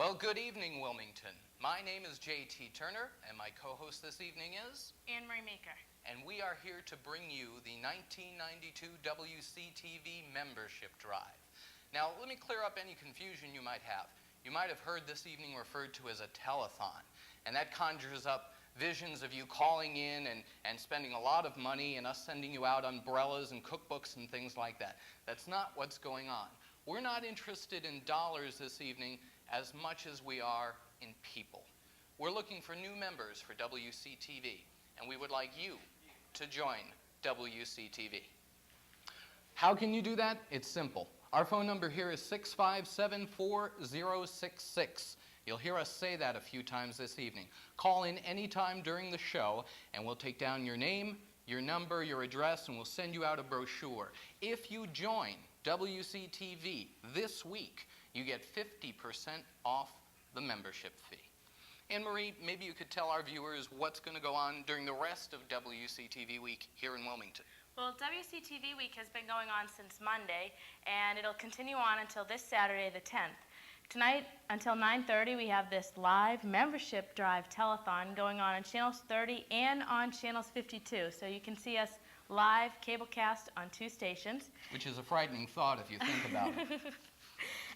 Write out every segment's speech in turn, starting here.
Well, good evening, Wilmington. My name is J.T. Turner, and my co-host this evening is Anne-Marie Maker. And we are here to bring you the 1992 WCTV Membership Drive. Now, let me clear up any confusion you might have. You might have heard this evening referred to as a telethon, and that conjures up visions of you calling in and spending a lot of money and us sending you out umbrellas and cookbooks and things like that. That's not what's going on. We're not interested in dollars this evening as much as we are in people. We're looking for new members for WCTV, and we would like you to join WCTV. How can you do that? It's simple. Our phone number here is 657-4066. You'll hear us say that a few times this evening. Call in anytime during the show, and we'll take down your name, your number, your address, and we'll send you out a brochure. If you join WCTV this week, you get 50% off the membership fee. Anne-Marie, maybe you could tell our viewers what's going to go on during the rest of WCTV Week here in Wilmington. Well, WCTV Week has been going on since Monday, and it'll continue on until this Saturday, the 10th. Tonight, until 9:30, we have this live membership drive telethon going on Channels 30 and on Channels 52. So you can see us live cablecast on 2 stations. Which is a frightening thought if you think about it.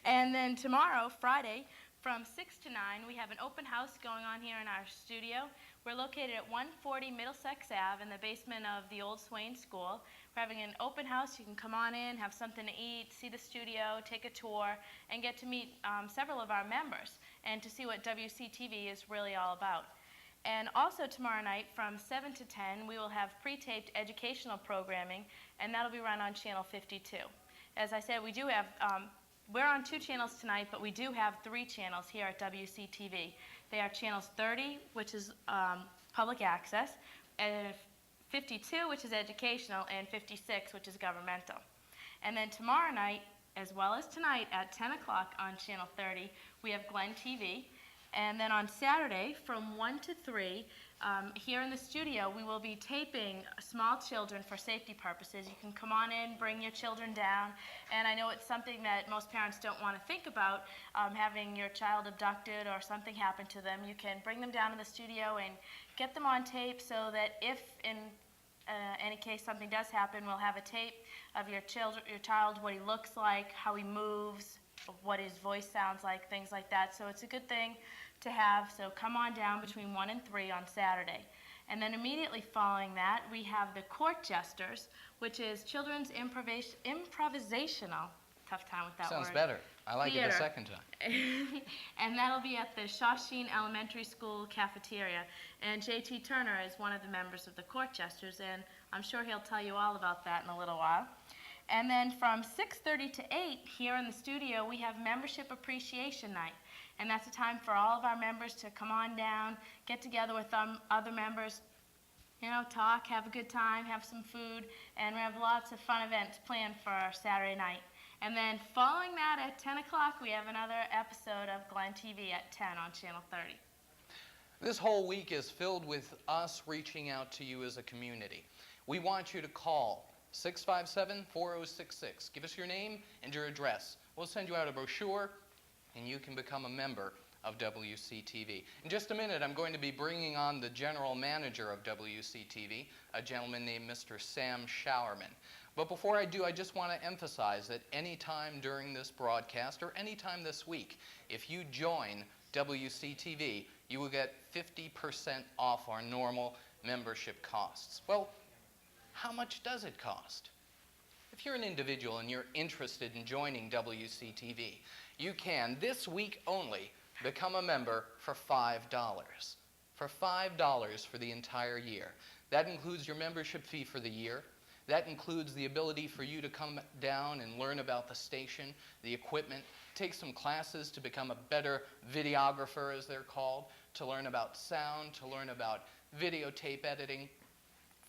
And then tomorrow, Friday, from 6 to 9, we have an open house going on here in our studio. We're located at 140 Middlesex Ave in the basement of the old Swain School. We're having an open house. You can come on in, have something to eat, see the studio, take a tour, and get to meet several of our members and to see what WCTV is really all about. And also tomorrow night from 7 to 10, we will have pre-taped educational programming, and that'll be run on Channel 52. As I said, we do have we're on 2 channels tonight, but we do have 3 channels here at WCTV. They are Channels 30, which is public access, and 52, which is educational, and 56, which is governmental. And then tomorrow night, as well as tonight at 10 o'clock on Channel 30, we have Glenn TV. And then on Saturday, from 1 to 3, here in the studio, we will be taping small children for safety purposes. You can come on in, bring your children down, and I know it's something that most parents don't want to think about, having your child abducted or something happen to them. You can bring them down to the studio and get them on tape so that if in any case something does happen, we'll have a tape of your child, what he looks like, how he moves, what his voice sounds like, things like that. So it's a good thing to have. So come on down between 1 and 3 on Saturday. And then immediately following that, we have the Court Jesters, which is children's improvisational, tough time with that word. Sounds better. I like it a second time. And that'll be at the Shawsheen Elementary School cafeteria. And J.T. Turner is one of the members of the Court Jesters, and I'm sure he'll tell you all about that in a little while. And then from 6:30 to 8, here in the studio, we have Membership Appreciation Night. And that's a time for all of our members to come on down, get together with other members, you know, talk, have a good time, have some food, and we have lots of fun events planned for our Saturday night. And then following that at 10 o'clock, we have another episode of Glenn TV at 10 on Channel 30. This whole week is filled with us reaching out to you as a community. We want you to call 657-4066. Give us your name and your address. We'll send you out a brochure, and you can become a member of WCTV. In just a minute, I'm going to be bringing on the general manager of WCTV, a gentleman named Mr. Sam Showerman. But before I do, I just want to emphasize that any time during this broadcast or any time this week, if you join WCTV, you will get 50% off our normal membership costs. Well, how much does it cost? If you're an individual and you're interested in joining WCTV, you can, this week only, become a member for $5. For $5 for the entire year. That includes your membership fee for the year. That includes the ability for you to come down and learn about the station, the equipment, take some classes to become a better videographer, as they're called, to learn about sound, to learn about videotape editing.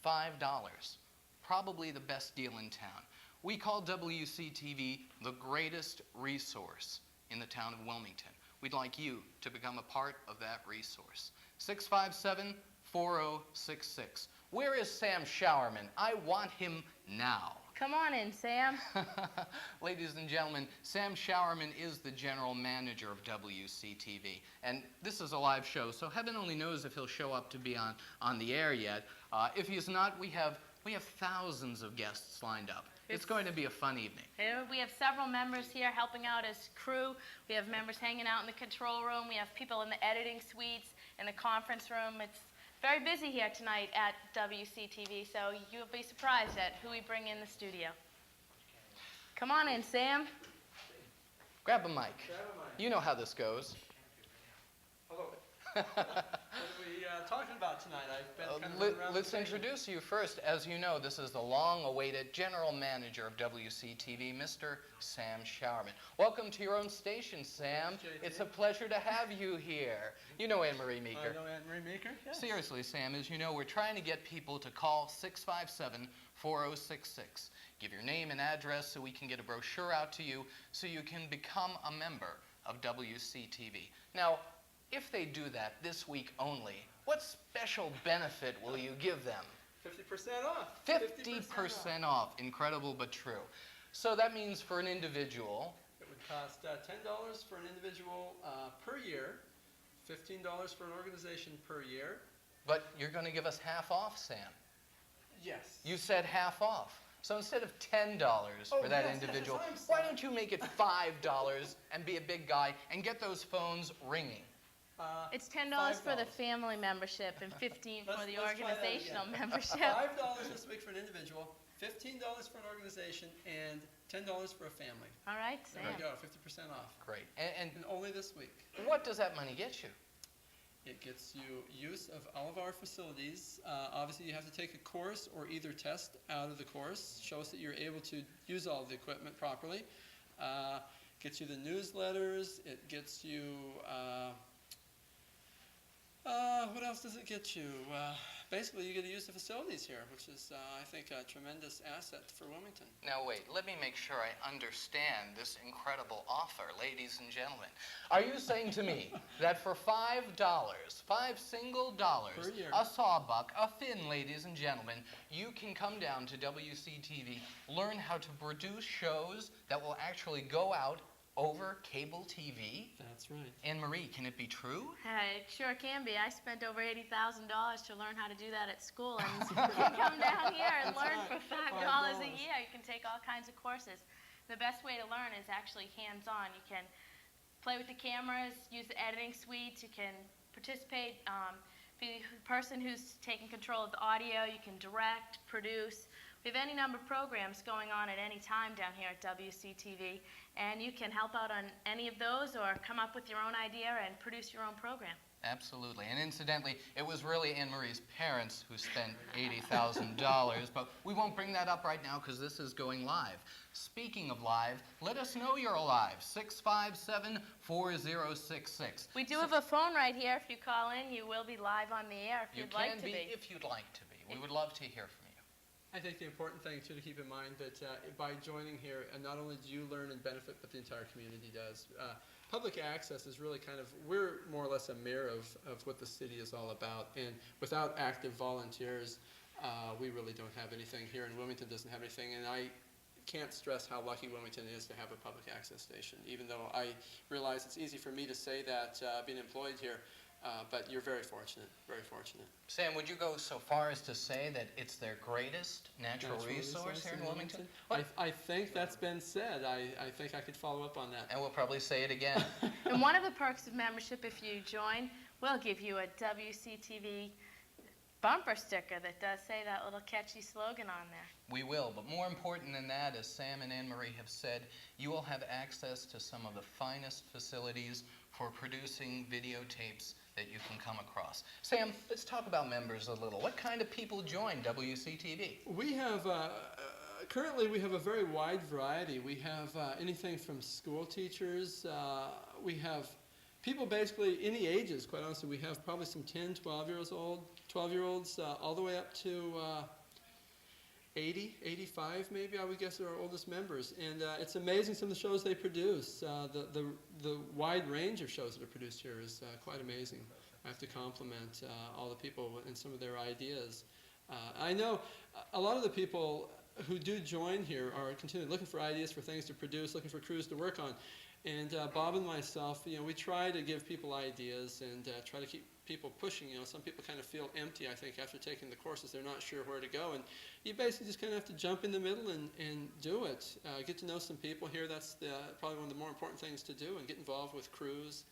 $5. Probably the best deal in town. We call WCTV the greatest resource in the town of Wilmington. We'd like you to become a part of that resource. 657-4066. Where is Sam Showerman? I want him now. Come on in, Sam. Ladies and gentlemen, Sam Showerman is the general manager of WCTV. And this is a live show, so heaven only knows if he'll show up to be on the air yet. If he's not, we have thousands of guests lined up. It's going to be a fun evening. We have several members here helping out as crew. We have members hanging out in the control room. We have people in the editing suites, in the conference room. It's very busy here tonight at WCTV, so you'll be surprised at who we bring in the studio. Come on in, Sam. Grab a mic. You know how this goes. Hello. What are we talking about tonight? I've been kind of running around Let's the station. introduce you first. As you know, this is the long-awaited general manager of WCTV, Mr. Sam Showerman. Welcome to your own station, Sam. JD. It's a pleasure to have you here. You know Anne-Marie Meeker. I know Anne-Marie Meeker. Yes. Seriously, Sam, as you know, we're trying to get people to call 657-4066. Give your name and address so we can get a brochure out to you so you can become a member of WCTV. Now, if they do that this week only, what special benefit will you give them? 50% off. 50% off. Incredible but true. So that means for an individual, It would cost $10 for an individual per year, $15 for an organization per year. but you're going to give us half off, Sam. Yes. You said half off. So instead of $10 for that individual, I'm why sorry. don't you make it $5 and be a big guy and get those phones ringing? It's $10 for the $5. family membership and $15 for the Let's try that organizational again. membership. $5 this week for an individual, $15 for an organization, and $10 for a family. All right, There Sam. we go, 50% off. Great. And And only this week. what does that money get you? It gets you use of all of our facilities. Obviously, you have to take a course or either test out of the course. Show us that you're able to use all of the equipment properly. Gets you the newsletters. It gets you... what else does it get you? Basically, you get to use the facilities here, which is, I think, a tremendous asset for Wilmington. Now wait, let me make sure I understand this incredible offer, ladies and gentlemen. Are you saying to me that for $5, $5 single dollars, Per year. a sawbuck, a fin, ladies and gentlemen, you can come down to WCTV, learn how to produce shows that will actually go out over cable TV? That's right. Anne-Marie, can it be true? It sure can be. I spent over $80,000 to learn how to do that at school, and you can come down here and That's learn right. for $5 a year. You can take all kinds of courses. The best way to learn is actually hands-on. You can play with the cameras, use the editing suites, you can participate, be the person who's taking control of the audio, you can direct, produce. We have any number of programs going on at any time down here at WCTV, and you can help out on any of those or come up with your own idea and produce your own program. Absolutely. And incidentally, it was really Anne-Marie's parents who spent $80,000, but we won't bring that up right now because this is going live. Speaking of live, let us know you're alive. 657-4066. We do have a phone right here. If you call in, you will be live on the air if You you'd like can to be be. if you'd like to be. We would love to hear from you. I think the important thing, too, to keep in mind that by joining here, not only do you learn and benefit, but the entire community does. Public access is really kind of, we're more or less a mirror of what the city is all about. And without active volunteers, we really don't have anything here, and Wilmington doesn't have anything. And I can't stress how lucky Wilmington is to have a public access station, even though I realize it's easy for me to say that being employed here. But you're very fortunate, very fortunate. Sam, would you go so far as to say that it's their greatest natural resource here in Wilmington? I think that's been said. I think I could follow up on that. And we'll probably say it again. And one of the perks of membership, if you join, we'll give you a WCTV bumper sticker that does say that little catchy slogan on there. We will, but more important than that, as Sam and Anne-Marie have said, you will have access to some of the finest facilities for producing videotapes that you can come across. Sam, let's talk about members a little. What kind of people join WCTV? We have, currently we have a very wide variety. We have anything from school teachers, we have people basically any ages, quite honestly. We have probably some 10, 12-year-olds all the way up to 80, 85 maybe, I would guess, are our oldest members. And it's amazing some of the shows they produce. The wide range of shows that are produced here is quite amazing. I have to compliment all the people and some of their ideas. I know a lot of the people who do join here are continually looking for ideas for things to produce, looking for crews to work on. And Bob and myself, we try to give people ideas and try to keep people pushing. Some people kind of feel empty, I think, after taking the courses. They're not sure where to go. And you basically just kind of have to jump in the middle and do it. Get to know some people here. That's probably one of the more important things to do, and get involved with crews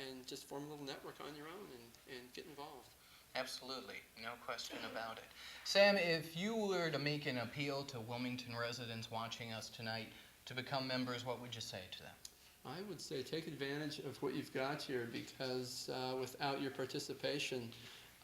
and just form a little network on your own and get involved. Absolutely, no question about it. Sam, if you were to make an appeal to Wilmington residents watching us tonight to become members, what would you say to them? I would say take advantage of what you've got here, because without your participation,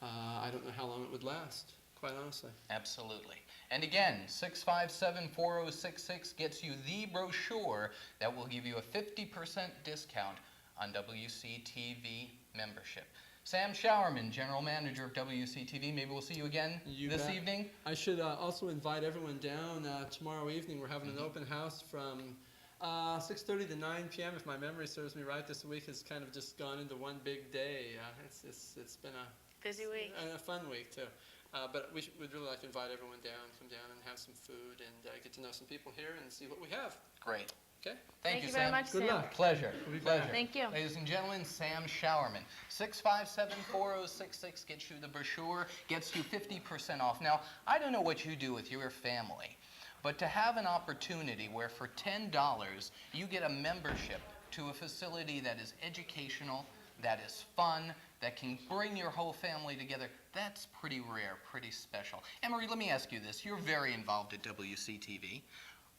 I don't know how long it would last, quite honestly. Absolutely. And again, 657-4066 gets you the brochure that will give you a 50% discount on WCTV membership. Sam Showerman, General Manager of WCTV. Maybe we'll see you again this evening. I should also invite everyone down tomorrow evening. We're having an open house from 6:30 to 9 p.m. If my memory serves me right. This week has kind of just gone into one big day. It's been a Busy week. A fun week too. But we'd really like to invite everyone down, come down and have some food and get to know some people here and see what we have. Great. Okay? Thank you, very Sam. much, Good Sam. luck. Pleasure. We'll be Pleasure. back. Thank you. Ladies and gentlemen, Sam Showerman. 657-4066 gets you the brochure, gets you 50% off. Now, I don't know what you do with your family, but to have an opportunity where for $10 you get a membership to a facility that is educational, that is fun, that can bring your whole family together, that's pretty rare, pretty special. Emery, let me ask you this. You're very involved at WCTV.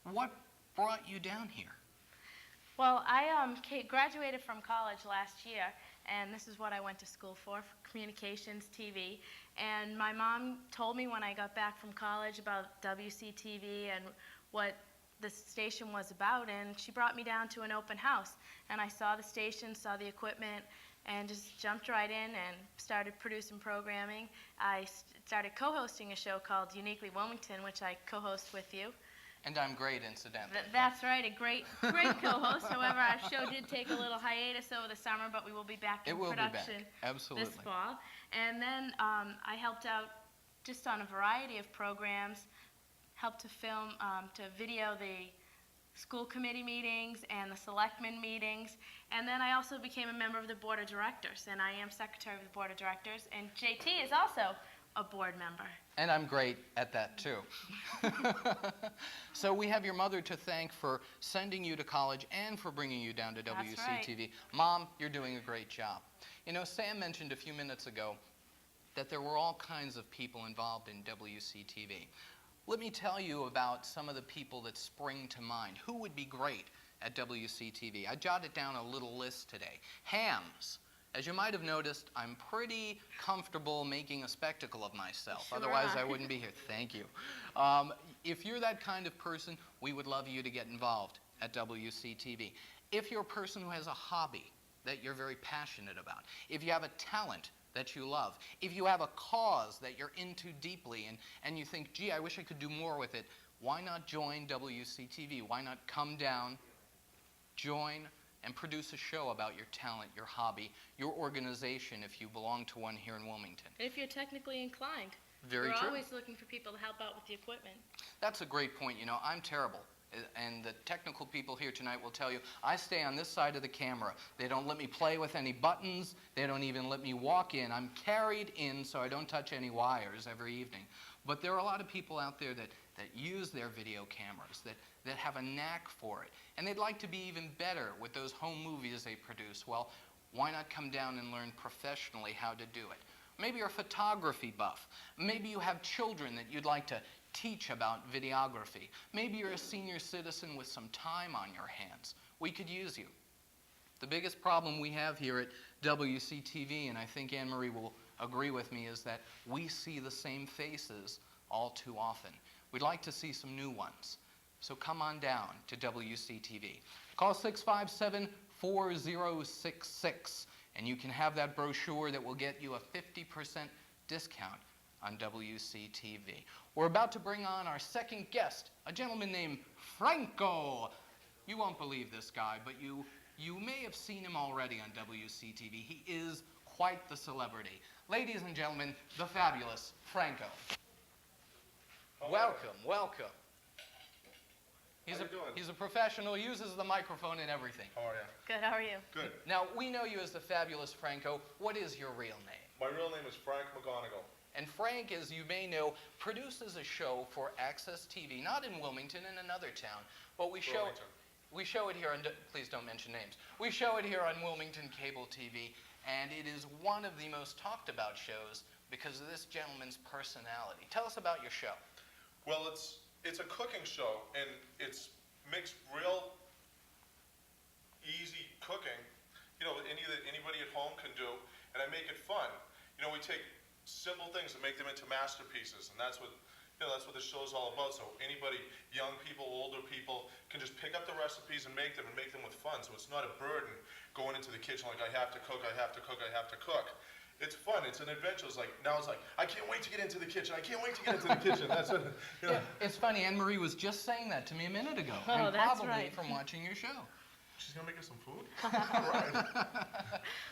What brought you down here? Well, I graduated from college last year, and this is what I went to school for communications, TV. And my mom told me when I got back from college about WCTV and what the station was about, and she brought me down to an open house. And I saw the station, saw the equipment, and just jumped right in and started producing programming. I started co-hosting a show called Uniquely Wilmington, which I co-host with you. And I'm great, incidentally. That's right, a great co-host. However, our show did take a little hiatus over the summer, but we will be back in production Absolutely. this fall. And then I helped out just on a variety of programs, helped to film, to video the school committee meetings and the selectmen meetings. And then I also became a member of the board of directors, and I am secretary of the board of directors. And JT is also a board member. And I'm great at that too. So we have your mother to thank for sending you to college and for bringing you down to WCTV. right. Mom, you're doing a great job. Sam mentioned a few minutes ago that there were all kinds of people involved in WCTV. Let me tell you about some of the people that spring to mind. Who would be great at WCTV? I jotted down a little list today. Hams. As you might have noticed, I'm pretty comfortable making a spectacle of myself. Sure Otherwise, are. I wouldn't be here. Thank you. If you're that kind of person, we would love you to get involved at WCTV. If you're a person who has a hobby that you're very passionate about, if you have a talent that you love, if you have a cause that you're into deeply and you think, gee, I wish I could do more with it, why not join WCTV? Why not come down, join, and produce a show about your talent, your hobby, your organization, if you belong to one here in Wilmington. If you're technically inclined. Very We're true. always looking for people to help out with the equipment. That's a great point. I'm terrible. And the technical people here tonight will tell you, I stay on this side of the camera. They don't let me play with any buttons. They don't even let me walk in. I'm carried in so I don't touch any wires every evening. But there are a lot of people out there that use their video cameras, that have a knack for it. And they'd like to be even better with those home movies they produce. Well, why not come down and learn professionally how to do it? Maybe you're a photography buff. Maybe you have children that you'd like to teach about videography. Maybe you're a senior citizen with some time on your hands. We could use you. The biggest problem we have here at WCTV, and I think Anne-Marie will agree with me, is that we see the same faces all too often. We'd like to see some new ones. So come on down to WCTV. Call 657-4066, and you can have that brochure that will get you a 50% discount on WCTV. We're about to bring on our second guest, a gentleman named Franco. You won't believe this guy, but you may have seen him already on WCTV. He is quite the celebrity. Ladies and gentlemen, the fabulous Franco. Welcome, welcome. How you doing? He's a professional, uses the microphone and everything. How are you? Good, how are you? Good. Now, we know you as the fabulous Franco. What is your real name? My real name is Frank McGonigal. And Frank, as you may know, produces a show for Access TV, not in Wilmington, in another town, but we show it here on, please don't mention names. We show it here on Wilmington Cable TV, and it is one of the most talked about shows because of this gentleman's personality. Tell us about your show. Well, it's a cooking show, and it's makes real easy cooking, you know, anybody at home can do, and I make it fun. You know, we take simple things and make them into masterpieces, and that's what the show's all about. So anybody, young people, older people, can just pick up the recipes and make them with fun. So it's not a burden going into the kitchen like I have to cook, I have to cook, I have to cook. It's fun. It's an adventure. It's like, now it's like, I can't wait to get into the kitchen. I can't wait to get into the kitchen. That's what, you know. Yeah, it's funny, Anne-Marie was just saying that to me a minute ago. Oh, and that's probably right. from watching your show. She's gonna make us some food? All right.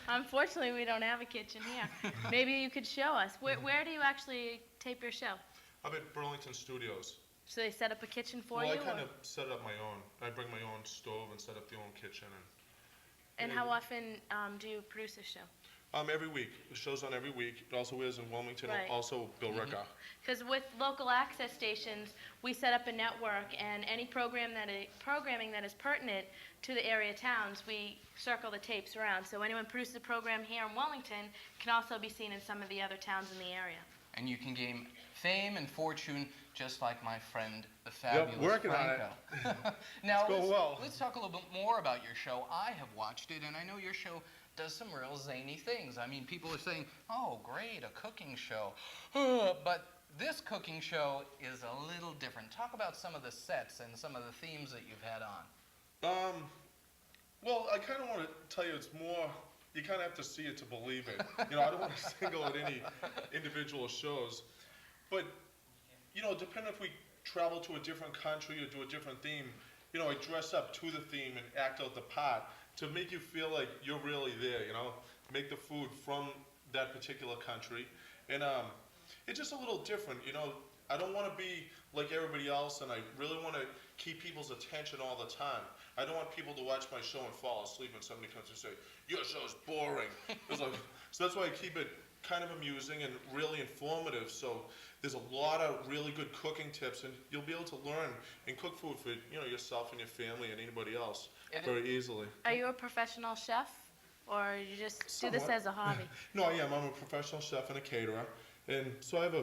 Unfortunately, we don't have a kitchen here. Maybe you could show us. Where do you actually tape your show? I'm at Burlington Studios. So they set up a kitchen for Well, you? I kind or- of set it up my own. I bring my own stove and set up the own kitchen. And how often do you produce a show? Every week. The show's on every week. It also is in Wilmington, Right. also Bill Ricka. Because with local access stations, we set up a network, and any programming that is pertinent to the area towns, we circle the tapes around. So anyone produces a program here in Wellington can also be seen in some of the other towns in the area. And you can gain fame and fortune just like my friend, the fabulous working on it. Franco. Now, going well. let's talk a little bit more about your show. I have watched it, and I know your show does some real zany things. I mean, people are saying, oh, great, a cooking show. But this cooking show is a little different. Talk about some of the sets and some of the themes that you've had on. Well, I kind of want to tell you it's more, you kind of have to see it to believe it. You know, I don't want to single out any individual shows. But, you know, depending if we travel to a different country or do a different theme, you know, I dress up to the theme and act out the part to make you feel like you're really there, you know, make the food from that particular country. And it's just a little different, you know. I don't want to be like everybody else, and I really want to keep people's attention all the time. I don't want people to watch my show and fall asleep and somebody comes and say, your show's boring. It's like, so that's why I keep it kind of amusing and really informative. So there's a lot of really good cooking tips, and you'll be able to learn and cook food for, you know, yourself and your family and anybody else very easily. Are you a professional chef, or you just do this Somewhat. as a hobby? No, I am. I'm a professional chef and a caterer, and so I have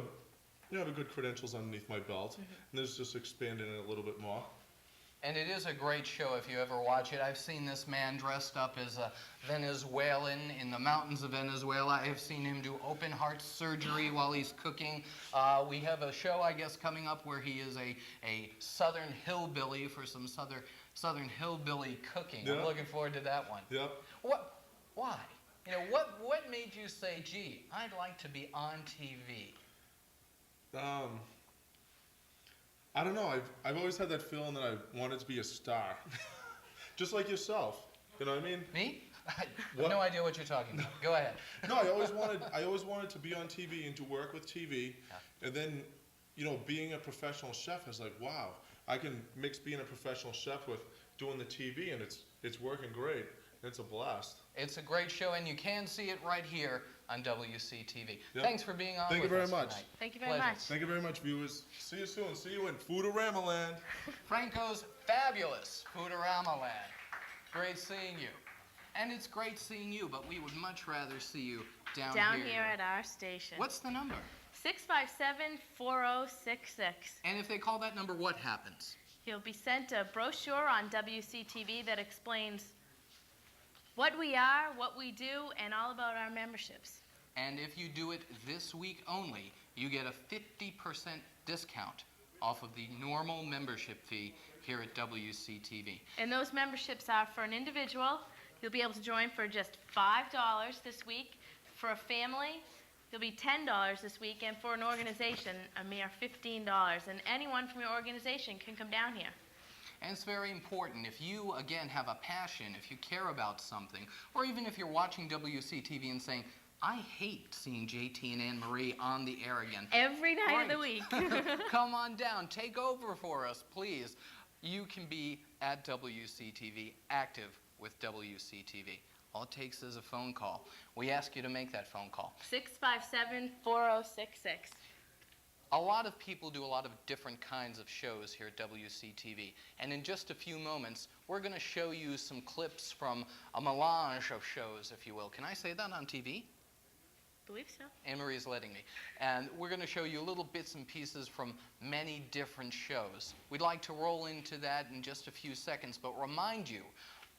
have good credentials underneath my belt, and there's just expanding it a little bit more. And it is a great show if you ever watch it. I've seen this man dressed up as a Venezuelan in the mountains of Venezuela. I have seen him do open heart surgery while he's cooking. We have a show, I guess, coming up where he is a southern hillbilly for some southern hillbilly cooking. Yeah. I'm looking forward to that one. Yep. Why? You know, what made you say, gee, I'd like to be on TV? I don't know. I've always had that feeling that I wanted to be a star, just like yourself. You know what I mean? Me? I have What? no idea what you're talking about. Go ahead. No, I always wanted to be on TV and to work with TV, and then, you know, being a professional chef is like, wow, I can mix being a professional chef with doing the TV, and it's working great. It's a blast. It's a great show, and you can see it right here on WCTV. Yep. Thanks for being on Thank you with very us much. tonight. Thank you very Pleasure. much. Thank you very much, viewers. See you soon. See you in Foodorama Land. Franco's fabulous Foodorama Land. Great seeing you. And it's great seeing you, but we would much rather see you down here at our station. What's the number? 657-4066. And if they call that number, what happens? You'll be sent a brochure on WCTV that explains what we are, what we do, and all about our memberships. And if you do it this week only, you get a 50% discount off of the normal membership fee here at WCTV. And those memberships are for an individual. You'll be able to join for just $5 this week. For a family, it'll be $10 this week. And for an organization, a mere $15. And anyone from your organization can come down here. And it's very important. If you, again, have a passion, if you care about something, or even if you're watching WCTV and saying, I hate seeing JT and Anne Marie on the air again. Every night of the Right. week. Come on down. Take over for us, please. You can be at WCTV, active with WCTV. All it takes is a phone call. We ask you to make that phone call. 657-4066. A lot of people do a lot of different kinds of shows here at WCTV. And in just a few moments, we're going to show you some clips from a melange of shows, if you will. Can I say that on TV? Believe so. Anne-Marie's letting me. And we're going to show you little bits and pieces from many different shows. We'd like to roll into that in just a few seconds, but remind you,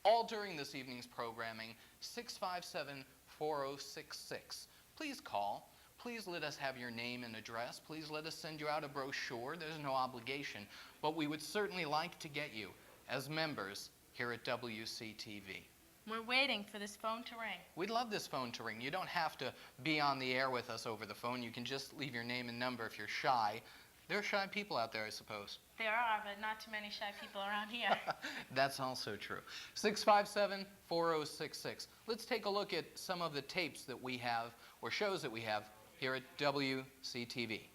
all during this evening's programming, 657-4066. Please call. Please let us have your name and address. Please let us send you out a brochure. There's no obligation. But we would certainly like to get you as members here at WCTV. We're waiting for this phone to ring. We'd love this phone to ring. You don't have to be on the air with us over the phone. You can just leave your name and number if you're shy. There are shy people out there, I suppose. There are, but not too many shy people around here. That's also true. 657-4066. Let's take a look at some of the tapes that we have, or shows that we have, here at WCTV.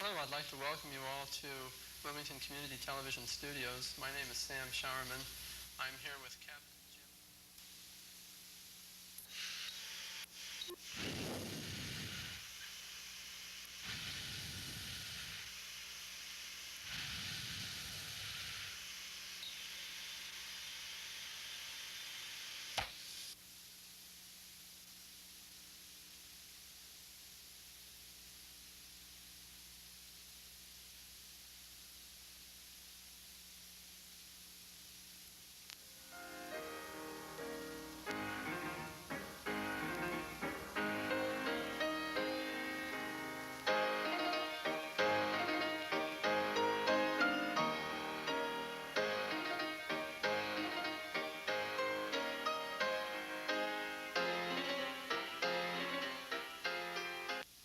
Hello, I'd like to welcome you all to Wilmington Community Television Studios. My name is Sam Showerman. I'm here with Captain Jim.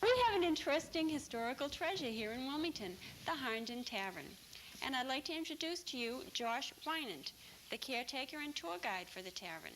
We have an interesting historical treasure here in Wilmington, the Harnden Tavern. And I'd like to introduce to you Josh Wynant, the caretaker and tour guide for the tavern.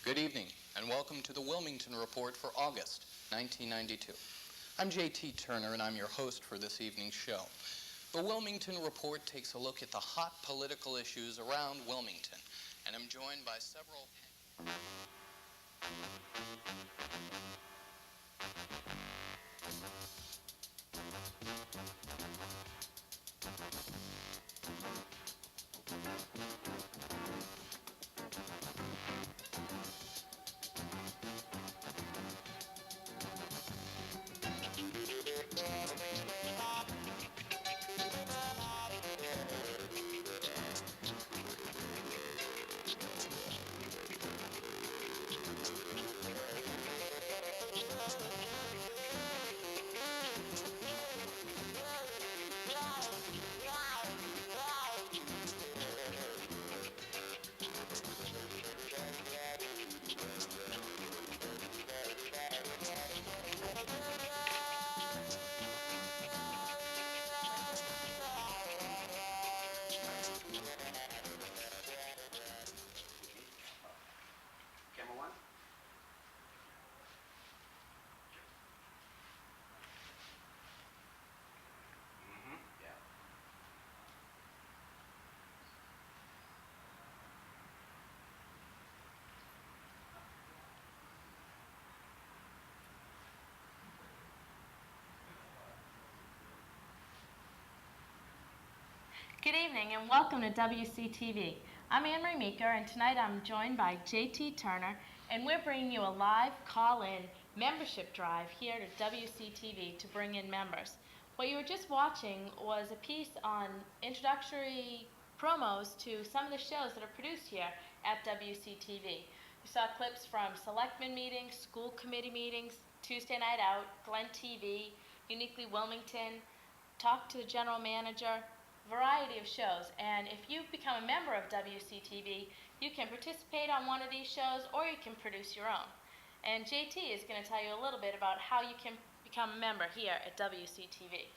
Good evening, and welcome to the Wilmington Report for August 1992. I'm J.T. Turner, and I'm your host for this evening's show. The Wilmington Report takes a look at the hot political issues around Wilmington, and I'm joined by several... Good evening and welcome to WCTV. I'm Anne-Marie Meeker and tonight I'm joined by JT Turner and we're bringing you a live call-in membership drive here to WCTV to bring in members. What you were just watching was a piece on introductory promos to some of the shows that are produced here at WCTV. You saw clips from selectmen meetings, school committee meetings, Tuesday Night Out, Glen TV, Uniquely Wilmington, Talk to the General Manager, variety of shows. And if you've become a member of WCTV, you can participate on one of these shows or you can produce your own. And JT is going to tell you a little bit about how you can become a member here at WCTV.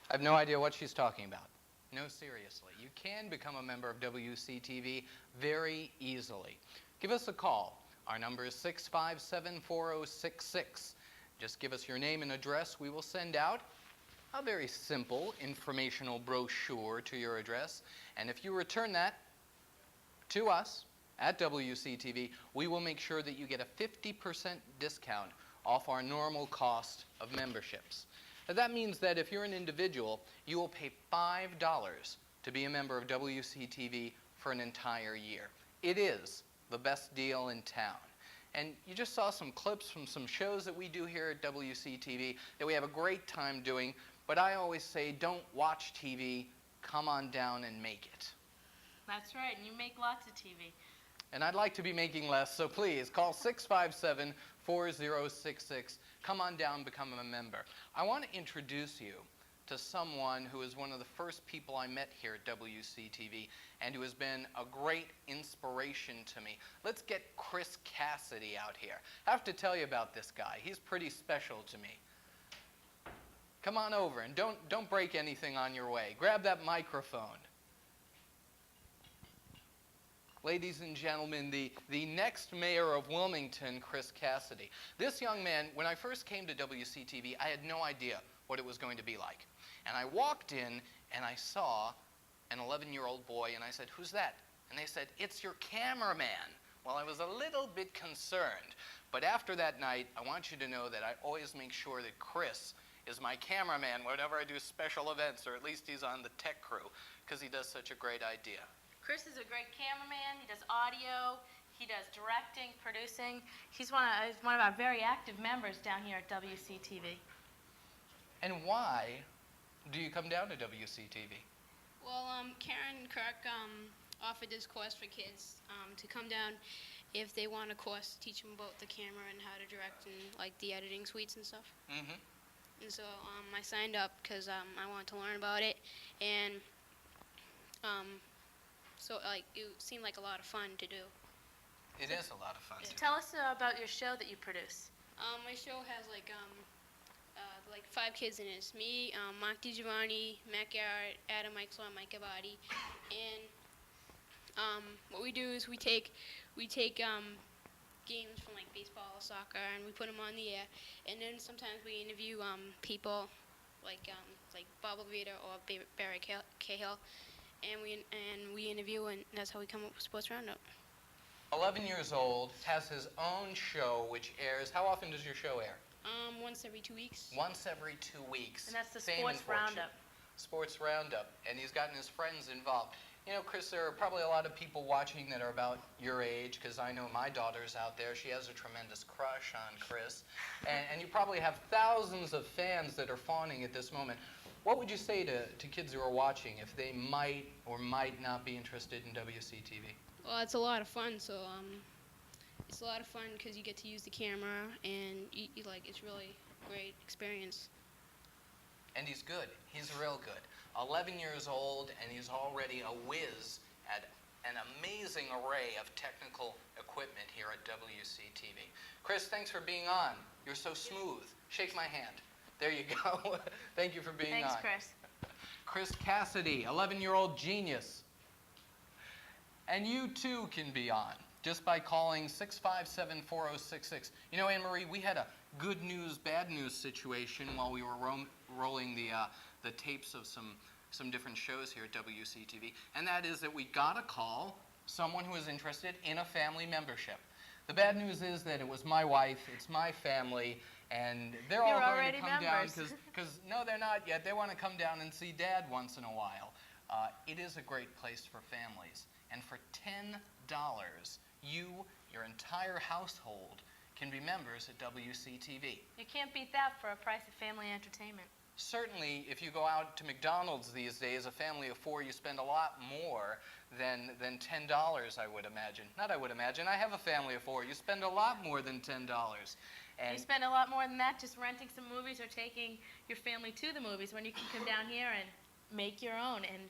I have no idea what she's talking about. No, seriously. You can become a member of WCTV very easily. Give us a call. Our number is 657-4066. Just give us your name and address. We will send out a very simple informational brochure to your address. And if you return that to us at WCTV, we will make sure that you get a 50% discount off our normal cost of memberships. Now, that means that if you're an individual, you will pay $5 to be a member of WCTV for an entire year. It is the best deal in town. And you just saw some clips from some shows that we do here at WCTV that we have a great time doing. But I always say, don't watch TV, come on down and make it. That's right, and you make lots of TV. And I'd like to be making less, so please call 657-4066. Come on down, become a member. I want to introduce you to someone who is one of the first people I met here at WCTV and who has been a great inspiration to me. Let's get Chris Cassidy out here. I have to tell you about this guy. He's pretty special to me. Come on over and don't break anything on your way. Grab that microphone. Ladies and gentlemen, the next mayor of Wilmington, Chris Cassidy. This young man, when I first came to WCTV, I had no idea what it was going to be like. And I walked in and I saw an 11-year-old boy and I said, "Who's that?" And they said, "It's your cameraman." Well, I was a little bit concerned. But after that night, I want you to know that I always make sure that Chris is my cameraman whenever I do special events, or at least he's on the tech crew, because he does such a great idea. Chris is a great cameraman. He does audio. He does directing, producing. He's one of our very active members down here at WCTV. And why do you come down to WCTV? Well, Karen Kirk offered this course for kids to come down if they want a course to teach them about the camera and how to direct and like the editing suites and stuff. Mm-hmm. And so I signed up because I wanted to learn about it, and so like it seemed like a lot of fun to do. It is a lot of fun. Tell us about your show that you produce. My show has like 5 kids in it. It's me, Mark DiGiovanni, Matt Garrett, Adam Eichler, and Mike Abadi. And what we do is we take games from like baseball or soccer and we put them on the air. And then sometimes we interview people like Bob Levita or Barry Cahill. And we interview, and that's how we come up with Sports Roundup. 11 years old, has his own show which airs. How often does your show air? Once every 2 weeks. Once every 2 weeks. And that's the Fame Sports and fortune. Roundup. Sports Roundup. And he's gotten his friends involved. You know, Chris, there are probably a lot of people watching that are about your age, because I know my daughter's out there. She has a tremendous crush on Chris. And you probably have thousands of fans that are fawning at this moment. What would you say to kids who are watching if they might or might not be interested in WCTV? Well, it's a lot of fun. So it's a lot of fun because you get to use the camera, and you like it's really a great experience. And he's good. He's real good. 11 years old, and he's already a whiz at an amazing array of technical equipment here at WCTV. Chris, thanks for being on. You're so smooth. Shake my hand. There you go. Thank you for being on. Thanks, Chris. Chris Cassidy, 11-year-old genius. And you too can be on just by calling 657-4066. You know, Anne-Marie, we had a good news, bad news situation while we were rolling the tapes of some different shows here at WCTV, and that is that we got a call, someone who was interested in a family membership. The bad news is that it was my wife, it's my family, and they're all going to come down because no, they're not yet. They want to come down and see Dad once in a while. It is a great place for families. And for $10, you, your entire household, can be members at WCTV. You can't beat that for a price of family entertainment. Certainly, if you go out to McDonald's these days, a family of 4, you spend a lot more than $10, I would imagine. Not I would imagine, I have a family of 4. You spend a lot more than $10. And you spend a lot more than that just renting some movies or taking your family to the movies when you can come down here and make your own and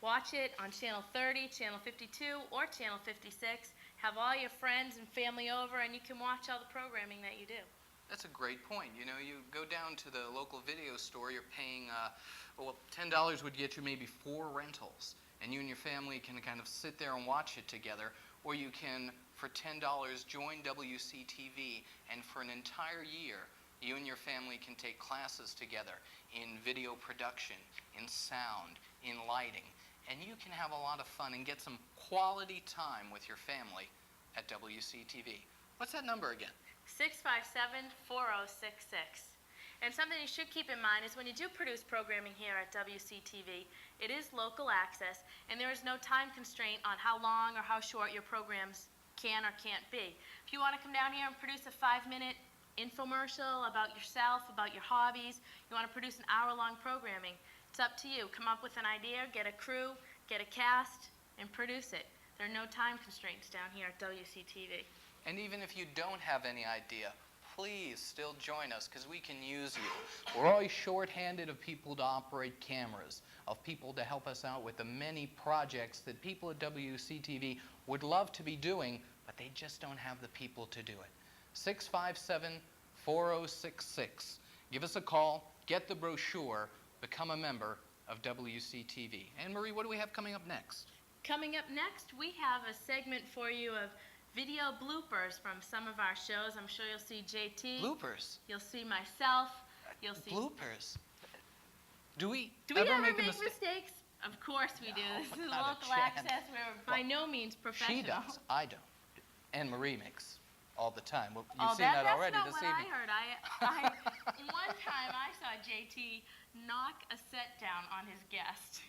watch it on Channel 30, Channel 52, or Channel 56. Have all your friends and family over, and you can watch all the programming that you do. That's a great point. You know, you go down to the local video store, you're paying, well, $10 would get you maybe 4 rentals, and you and your family can kind of sit there and watch it together, or you can, for $10, join WCTV, and for an entire year, you and your family can take classes together in video production, in sound, in lighting, and you can have a lot of fun and get some quality time with your family at WCTV. What's that number again? 657-4066. And something you should keep in mind is when you do produce programming here at WCTV, it is local access, and there is no time constraint on how long or how short your programs can or can't be. If you want to come down here and produce a 5-minute infomercial about yourself, about your hobbies, you want to produce an hour-long programming, it's up to you. Come up with an idea, get a crew, get a cast, and produce it. There are no time constraints down here at WCTV. And even if you don't have any idea, please still join us because we can use you. We're always short-handed of people to operate cameras, of people to help us out with the many projects that people at WCTV would love to be doing, but they just don't have the people to do it. 657-4066. Give us a call, get the brochure, become a member of WCTV. Anne-Marie, what do we have coming up next? Coming up next, we have a segment for you of video bloopers from some of our shows. I'm sure you'll see JT. Bloopers? You'll see myself. You'll see... Bloopers? Do we ever make mistakes? Of course we do. No, This is not a local chance. access. We're by no means professional. She does. I don't. Anne-Marie makes all the time. Well, Oh, you've seen that already that's this not what evening. I heard. One time I saw JT knock a set down on his guest.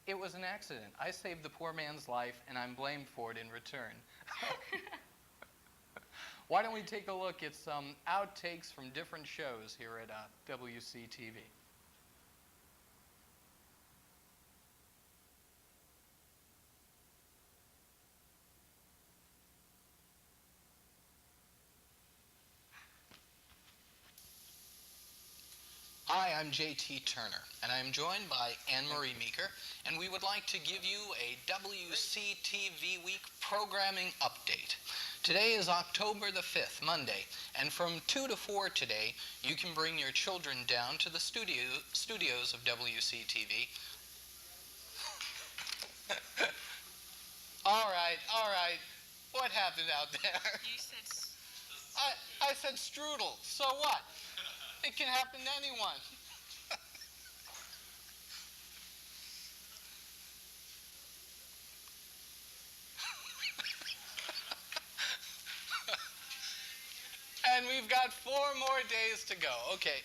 It was an accident. I saved the poor man's life, and I'm blamed for it in return. Why don't we take a look at some outtakes from different shows here at WCTV. Hi, I'm JT Turner, and I'm joined by Anne-Marie Meeker, and we would like to give you a WCTV Week programming update. Today is October the 5th, Monday, and from 2 to 4 today, you can bring your children down to the studios of WCTV. All right. What happened out there? You said... I said strudel, so what? It can happen to anyone. And we've got 4 more days to go. Okay.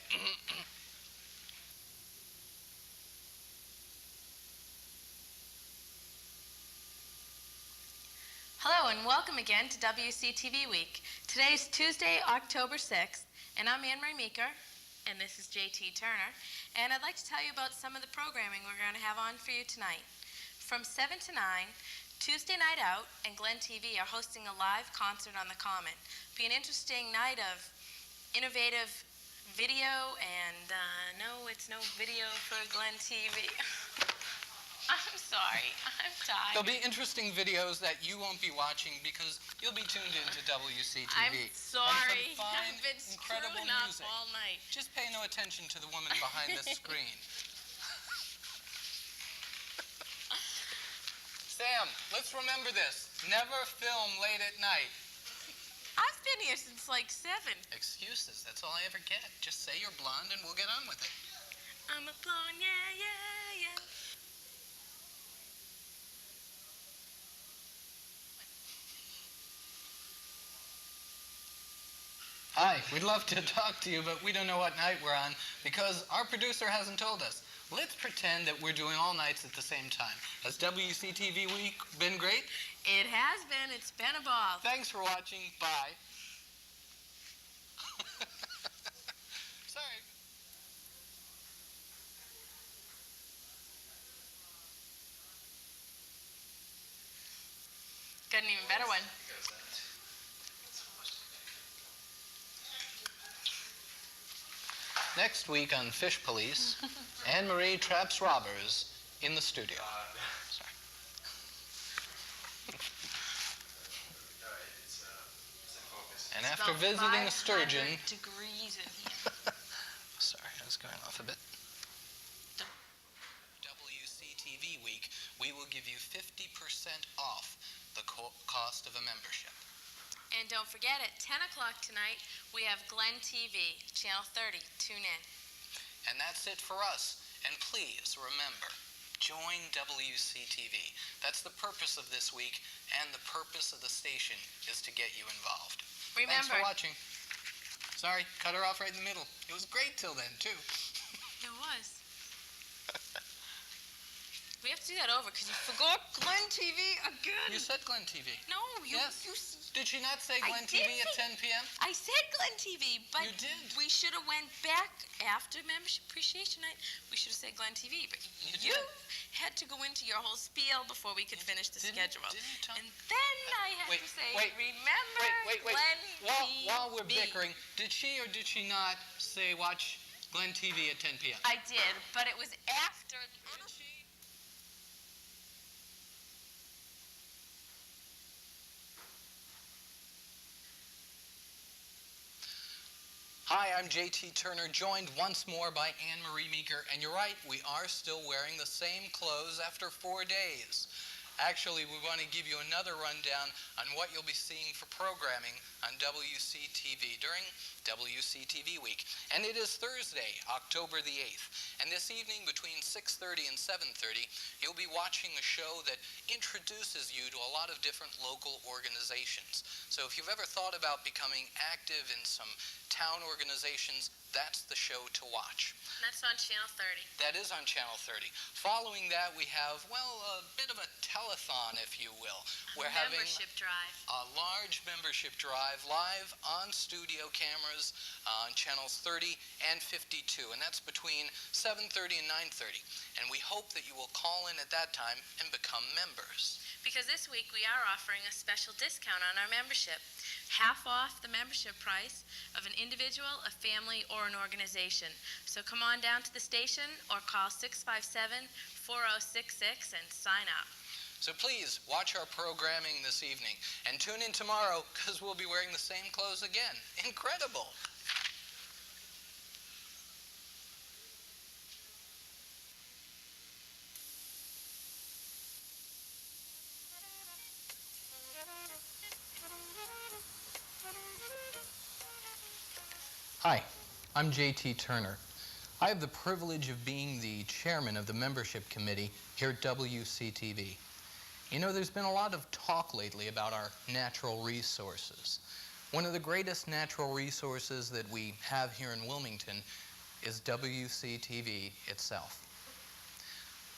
Hello and welcome again to WCTV Week. Today is Tuesday, October 6th, and I'm Anne-Marie Meeker, and this is JT Turner, and I'd like to tell you about some of the programming we're going to have on for you tonight. From 7 to 9, Tuesday Night Out and Glen TV are hosting a live concert on the Common. It'll be an interesting night of innovative video, and no, it's no video for Glen TV. I'm sorry, I'm tired. There'll be interesting videos that you won't be watching because you'll be tuned into WCTV. I'm sorry. And some fine, I've been incredible screwing up music. all night. Just pay no attention to the woman behind the screen. Sam, let's remember this. Never film late at night. I've been here since like 7. Excuses, that's all I ever get. Just say you're blonde and we'll get on with it. I'm a blonde, yeah. Hi, we'd love to talk to you, but we don't know what night we're on because our producer hasn't told us. let's pretend that we're doing all nights at the same time. Has WCTV Week been great? It has been. It's been a ball. Thanks for watching. Bye. Sorry. Got an even better one. Next week on Fish Police, Anne-Marie traps robbers in the studio. Sorry. And after visiting a sturgeon... degrees in here. Sorry, I was going off a bit. WCTV Week, we will give you 50% off the cost of a membership. And don't forget, at 10 o'clock tonight, we have Glen TV, Channel 30. Tune in. And that's it for us. And please remember, join WCTV. That's the purpose of this week, and the purpose of the station is to get you involved. Thanks Remember, for watching. Sorry, cut her off right in the middle. It was great till then, too. it was. We have to do that over because you forgot Glen TV again. You said Glen TV. No, you. Yes. You Did she not say I Glen did TV at say- 10 p.m.? I said Glen TV, but You did. we should have went back after Membership Appreciation Night. We should have said Glen TV, but You you did. had to go into your whole spiel before we could finish the Didn't- schedule. didn't you tell- And then I had Wait, to say, wait, remember Wait. Glen While we're TV. bickering, did she or did she not say watch Glen TV at 10 p.m.? I did, but it was after. Hi, I'm JT Turner, joined once more by Anne-Marie Meeker. And you're right, we are still wearing the same clothes after 4 days. Actually, we want to give you another rundown on what you'll be seeing for programming on WCTV during WCTV Week. And it is Thursday, October the 8th. And this evening between 6:30 and 7:30, you'll be watching a show that introduces you to a lot of different local organizations. So if you've ever thought about becoming active in some town organizations, that's the show to watch. That's on Channel 30. That is on Channel 30. Following that, we have, well, a bit of a telethon, if you will. We're having Membership drive. a large membership drive live on studio cameras on channels 30 and 52, and that's between 7:30 and 9:30. And we hope that you will call in at that time and become members. Because this week we are offering a special discount on our membership. Half off the membership price of an individual, a family, or an organization. So come on down to the station or call 657-4066 and sign up. So please watch our programming this evening and tune in tomorrow because we'll be wearing the same clothes again. Incredible. Hi, I'm JT Turner. I have the privilege of being the chairman of the membership committee here at WCTV. You know, there's been a lot of talk lately about our natural resources. One of the greatest natural resources that we have here in Wilmington is WCTV itself.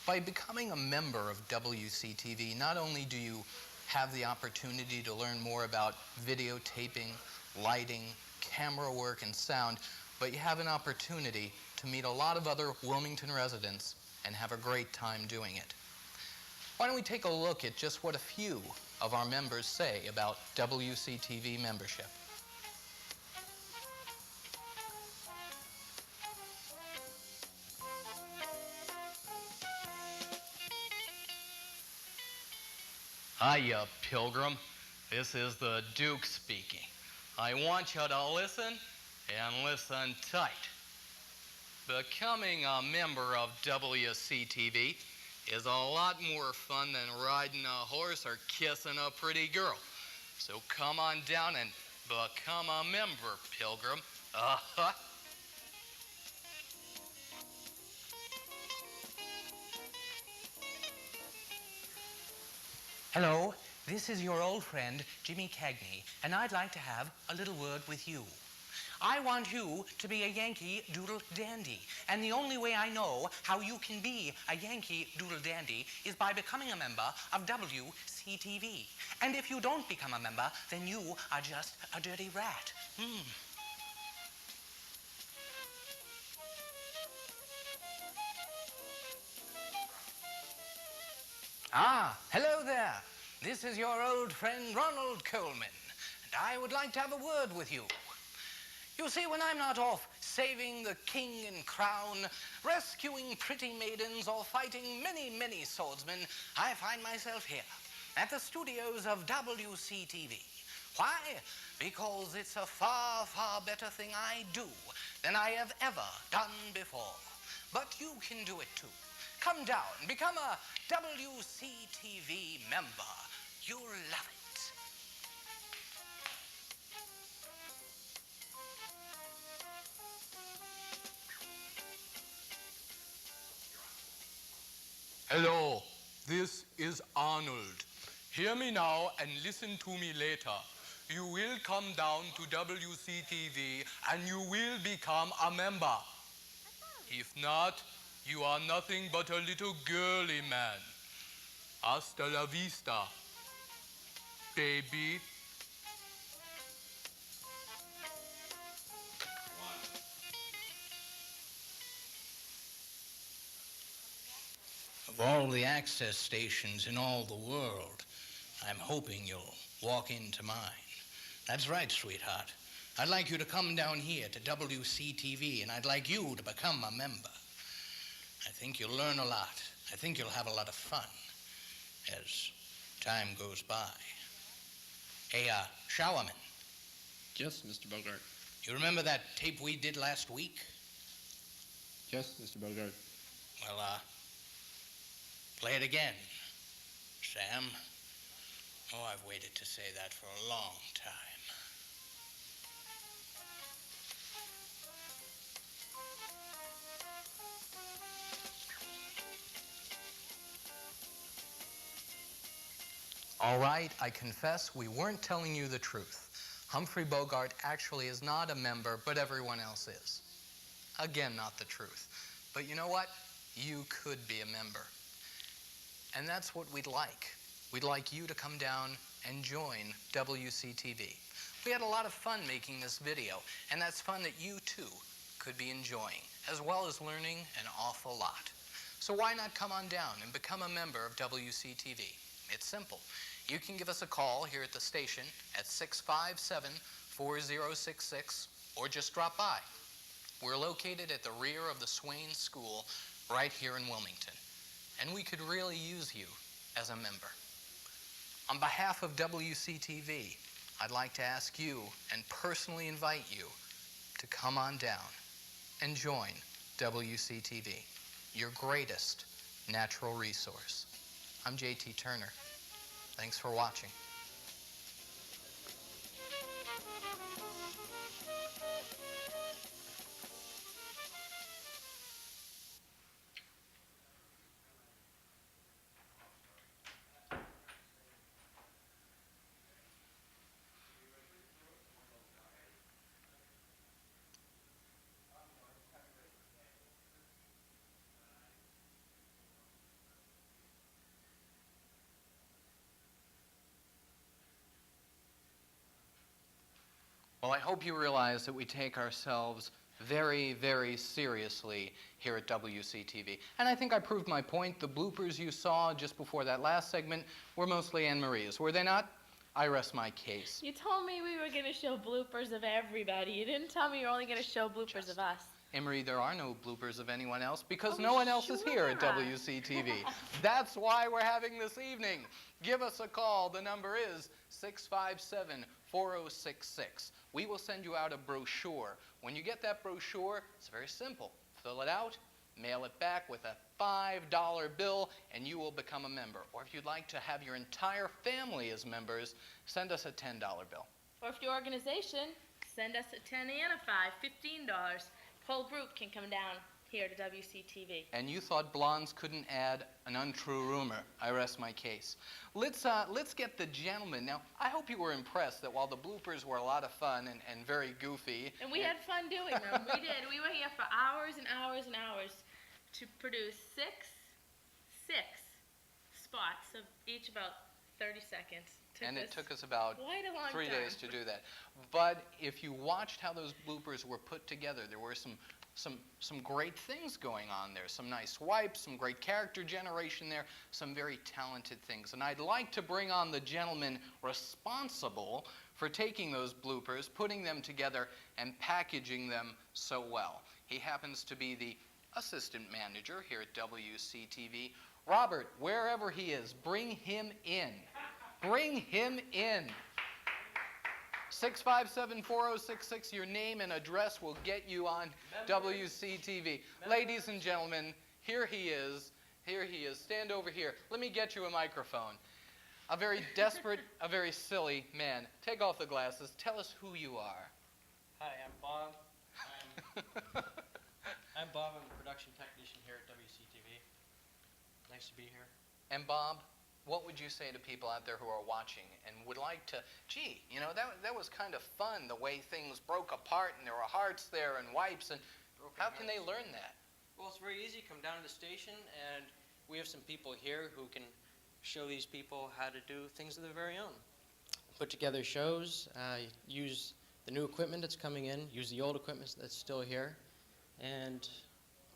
By becoming a member of WCTV, not only do you have the opportunity to learn more about videotaping, lighting, camera work, and sound, but you have an opportunity to meet a lot of other Wilmington residents and have a great time doing it. Why don't we take a look at just what a few of our members say about WCTV membership. Hiya, Pilgrim. This is the Duke speaking. I want you to listen and listen tight. Becoming a member of WCTV is a lot more fun than riding a horse or kissing a pretty girl. So come on down and become a member, Pilgrim. Hello, this is your old friend, Jimmy Cagney, and I'd like to have a little word with you. I want you to be a Yankee Doodle Dandy. And the only way I know how you can be a Yankee Doodle Dandy is by becoming a member of WCTV. And if you don't become a member, then you are just a dirty rat. Ah, hello there. This is your old friend Ronald Coleman, and I would like to have a word with you. You see, when I'm not off saving the king and crown, rescuing pretty maidens, or fighting many, many swordsmen, I find myself here at the studios of WCTV. Why? Because it's a far, far better thing I do than I have ever done before. But you can do it too. Come down, become a WCTV member. You'll love it. Hello, this is Arnold. Hear me now and listen to me later. You will come down to WCTV and you will become a member. If not, you are nothing but a little girly man. Hasta la vista, baby. Of all the access stations in all the world, I'm hoping you'll walk into mine. That's right, sweetheart. I'd like you to come down here to WCTV, and I'd like you to become a member. I think you'll learn a lot. I think you'll have a lot of fun as time goes by. Hey, Showerman. Yes, Mr. Bogart. You remember that tape we did last week? Yes, Mr. Bogart. Well, play it again, Sam. Oh, I've waited to say that for a long time. All right, I confess we weren't telling you the truth. Humphrey Bogart actually is not a member, but everyone else is. Again, not the truth. But you know what? You could be a member. And that's what we'd like. We'd like you to come down and join WCTV. We had a lot of fun making this video, and that's fun that you too could be enjoying, as well as learning an awful lot. So why not come on down and become a member of WCTV? It's simple. You can give us a call here at the station at 657-4066, or just drop by. We're located at the rear of the Swain School right here in Wilmington, and we could really use you as a member. On behalf of WCTV, I'd like to ask you and personally invite you to come on down and join WCTV, your greatest natural resource. I'm J.T. Turner. Thanks for watching. Well, I hope you realize that we take ourselves very, very seriously here at WCTV. And I think I proved my point. The bloopers you saw just before that last segment were mostly Anne-Marie's, were they not? I rest my case. You told me we were going to show bloopers of everybody. You didn't tell me you were only going to show bloopers of us. Anne-Marie, there are no bloopers of anyone else because no one else is here at WCTV. That's why we're having this evening. Give us a call. The number is 657-4066. We will send you out a brochure. When you get that brochure, it's very simple. Fill it out, mail it back with a $5 bill, and you will become a member. Or if you'd like to have your entire family as members, send us a $10 bill. Or if your organization, send us a 10 and a 5, $15. The whole group can come down. here to WCTV. And you thought blondes couldn't add an untrue rumor. I rest my case. Let's get the gentleman. Now, I hope you were impressed that while the bloopers were a lot of fun and very goofy. And we had fun doing them. We did. We were here for hours and hours and hours to produce six spots of each about 30 seconds. It took us about quite a long 3 time. days to do that. But if you watched how those bloopers were put together, there were some great things going on there. Some nice wipes, some great character generation there, some very talented things. And I'd like to bring on the gentleman responsible for taking those bloopers, putting them together, and packaging them so well. He happens to be the assistant manager here at WCTV. Robert, wherever he is, bring him in. Bring him in. 657-4066, your name and address will get you on WCTV. Ladies and gentlemen, here he is. Here he is. Stand over here. Let me get you a microphone. A very desperate, a very silly man. Take off the glasses. Tell us who you are. Hi, I'm Bob. I'm Bob. I'm a production technician here at WCTV. Nice to be here. And Bob, what would you say to people out there who are watching and would like to, gee, you know, that was kind of fun, the way things broke apart and there were hearts there and wipes, and how can they learn that? Well, it's very easy. Come down to the station, and we have some people here who can show these people how to do things of their very own. Put together shows, use the new equipment that's coming in, use the old equipment that's still here, and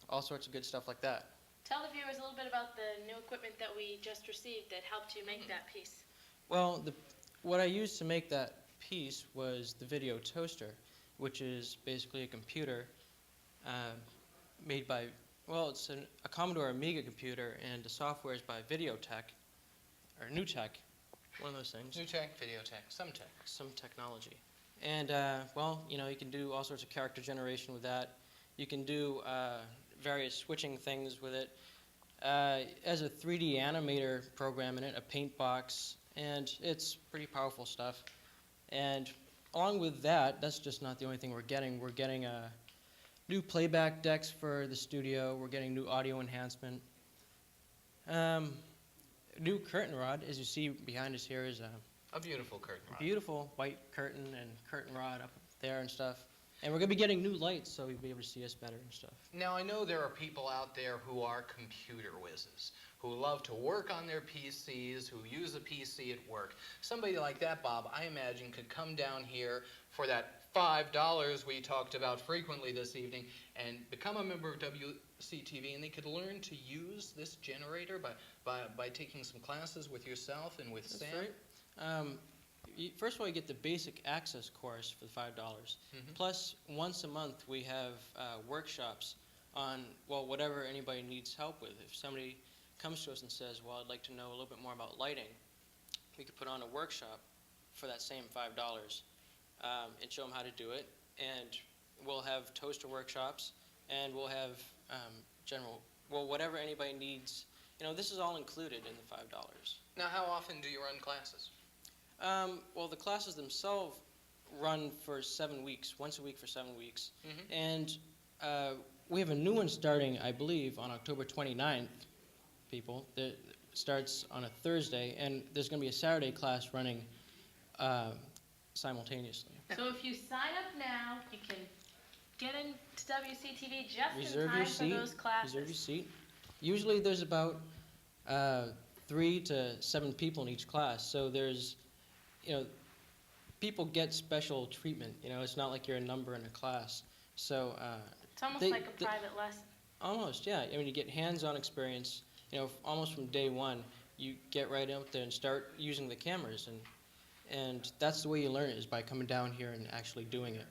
all sorts of good stuff like that. Tell the viewers a little bit about the new equipment that we just received that helped you make that piece. Well, what I used to make that piece was the video toaster, which is basically a computer made by, well, it's a Commodore Amiga computer, and the software is by Videotech, or New Tech, one of those things. New tech, video tech, some tech. Some technology. And, well, you know, you can do all sorts of character generation with that. You can do various switching things with it. As a 3D animator program in it, a paint box, and it's pretty powerful stuff. And along with that, that's just not the only thing we're getting. We're getting new playback decks for the studio. We're getting new audio enhancement. New curtain rod, as you see behind us here, is A beautiful curtain rod. beautiful white curtain and curtain rod up there and stuff. And we're going to be getting new lights so you'll be able to see us better and stuff. Now, I know there are people out there who are computer whizzes, who love to work on their PCs, who use a PC at work. Somebody like that, Bob, I imagine could come down here for that $5 we talked about frequently this evening and become a member of WCTV, and they could learn to use this generator by taking some classes with yourself and with Sam. Right. First of all, you get the basic access course for the $5. Plus, once a month, we have workshops on, well, whatever anybody needs help with. If somebody comes to us and says, well, I'd like to know a little bit more about lighting, we could put on a workshop for that same $5 and show them how to do it. And we'll have toaster workshops, and we'll have whatever anybody needs. You know, this is all included in the $5. Now, how often do you run classes? Well, the classes themselves run for 7 weeks, once a week for 7 weeks. And we have a new one starting, I believe, on October 29th, people. That starts on a Thursday, and there's going to be a Saturday class running simultaneously. So if you sign up now, you can get into WCTV just Reserve in time your for seat. those classes. Reserve your seat. Usually there's about 3 to 7 people in each class, so there's, you know, people get special treatment. You know, it's not like you're a number in a class. So It's almost like a private lesson. almost, yeah. I mean, you get hands-on experience. You know, almost from day one, you get right out there and start using the cameras, and that's the way you learn it, is by coming down here and actually doing it.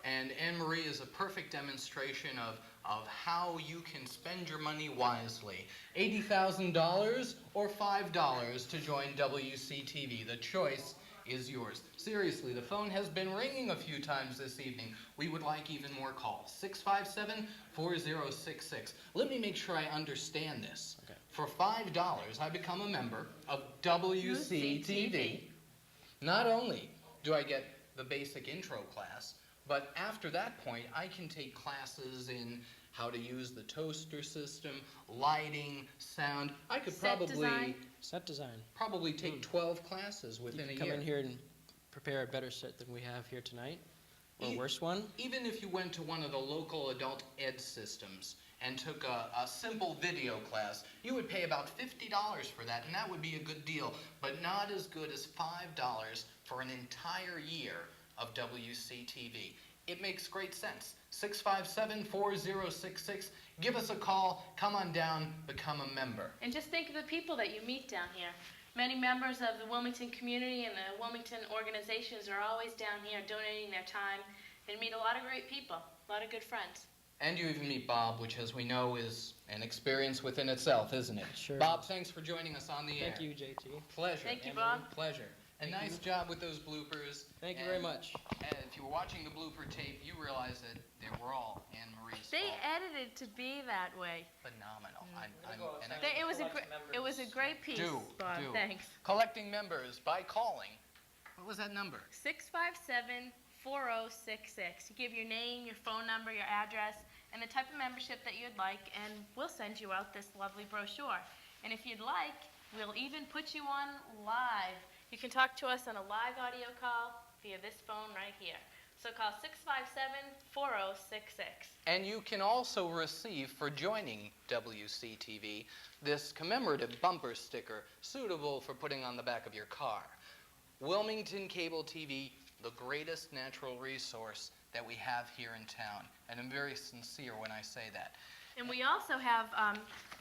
And Anne-Marie is a perfect demonstration of how you can spend your money wisely. $80,000 or $5 to join WCTV. The choice is yours. Seriously, the phone has been ringing a few times this evening. We would like even more calls. 657-4066. Let me make sure I understand this. Okay. For $5, I become a member of WCTV. Not only do I get the basic intro class, But after that point, I can take classes in how to use the toaster system, lighting, sound. I could Set design. Set design. probably take 12 classes You within can a come year. in here and prepare a better set than we have here tonight, or a E- worse one. Even if you went to one of the local adult ed systems and took a simple video class, you would pay about $50 for that, and that would be a good deal, but not as good as $5 for an entire year of WCTV. It makes great sense. 657-4066. Give us a call, come on down, become a member. And just think of the people that you meet down here. Many members of the Wilmington community and the Wilmington organizations are always down here donating their time and meet a lot of great people, a lot of good friends. And you even meet Bob, which, as we know, is an experience within itself, isn't it? Sure. Bob, thanks for joining us on the air. Thank you, JT. Pleasure. Thank you, Anne-Marie, Bob. Pleasure. And Thank nice you. job with those bloopers. Thank you very much. And if you were watching the blooper tape, you realize that they were all Anne-Marie's They fault. edited to be that way. Phenomenal. It was a great piece, Bob. Do. Thanks. Collecting members by calling. What was that number? 657-4066. You give your name, your phone number, your address, and the type of membership that you'd like, and we'll send you out this lovely brochure. And if you'd like, we'll even put you on live. You can talk to us on a live audio call via this phone right here. So call 657-4066. And you can also receive, for joining WCTV, this commemorative bumper sticker suitable for putting on the back of your car. Wilmington Cable TV, the greatest natural resource that we have here in town. And I'm very sincere when I say that. And we also have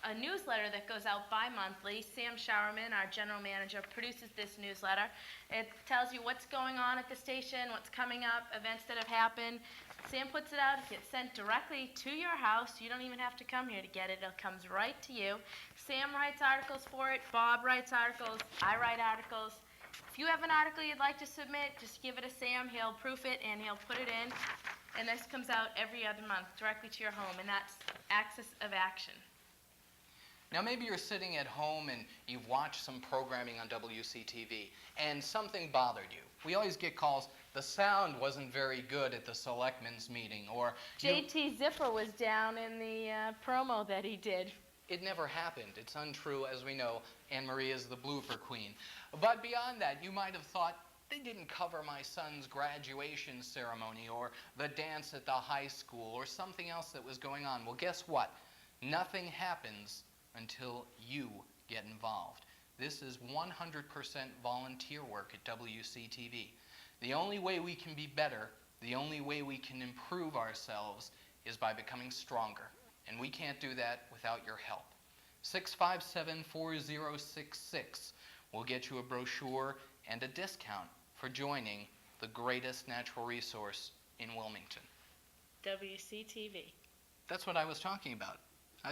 a newsletter that goes out bi-monthly. Sam Showerman, our general manager, produces this newsletter. It tells you what's going on at the station, what's coming up, events that have happened. Sam puts it out. It gets sent directly to your house. You don't even have to come here to get it. It comes right to you. Sam writes articles for it. Bob writes articles. I write articles. If you have an article you'd like to submit, just give it to Sam. He'll proof it and he'll put it in. And this comes out every other month directly to your home, and that's Axis of Action. Now maybe you're sitting at home and you've watched some programming on WCTV and something bothered you. We always get calls, the sound wasn't very good at the selectmen's meeting, or JT Zipper was down in the promo that he did. it never happened. It's untrue, as we know. Anne-Marie is the blooper queen. But beyond that, you might have thought, they didn't cover my son's graduation ceremony or the dance at the high school or something else that was going on. Well, guess what? Nothing happens until you get involved. This is 100% volunteer work at WCTV. The only way we can be better, the only way we can improve ourselves is by becoming stronger. And we can't do that without your help. 657-4066 will get you a brochure and a discount for joining the greatest natural resource in Wilmington. WCTV. That's what I was talking about.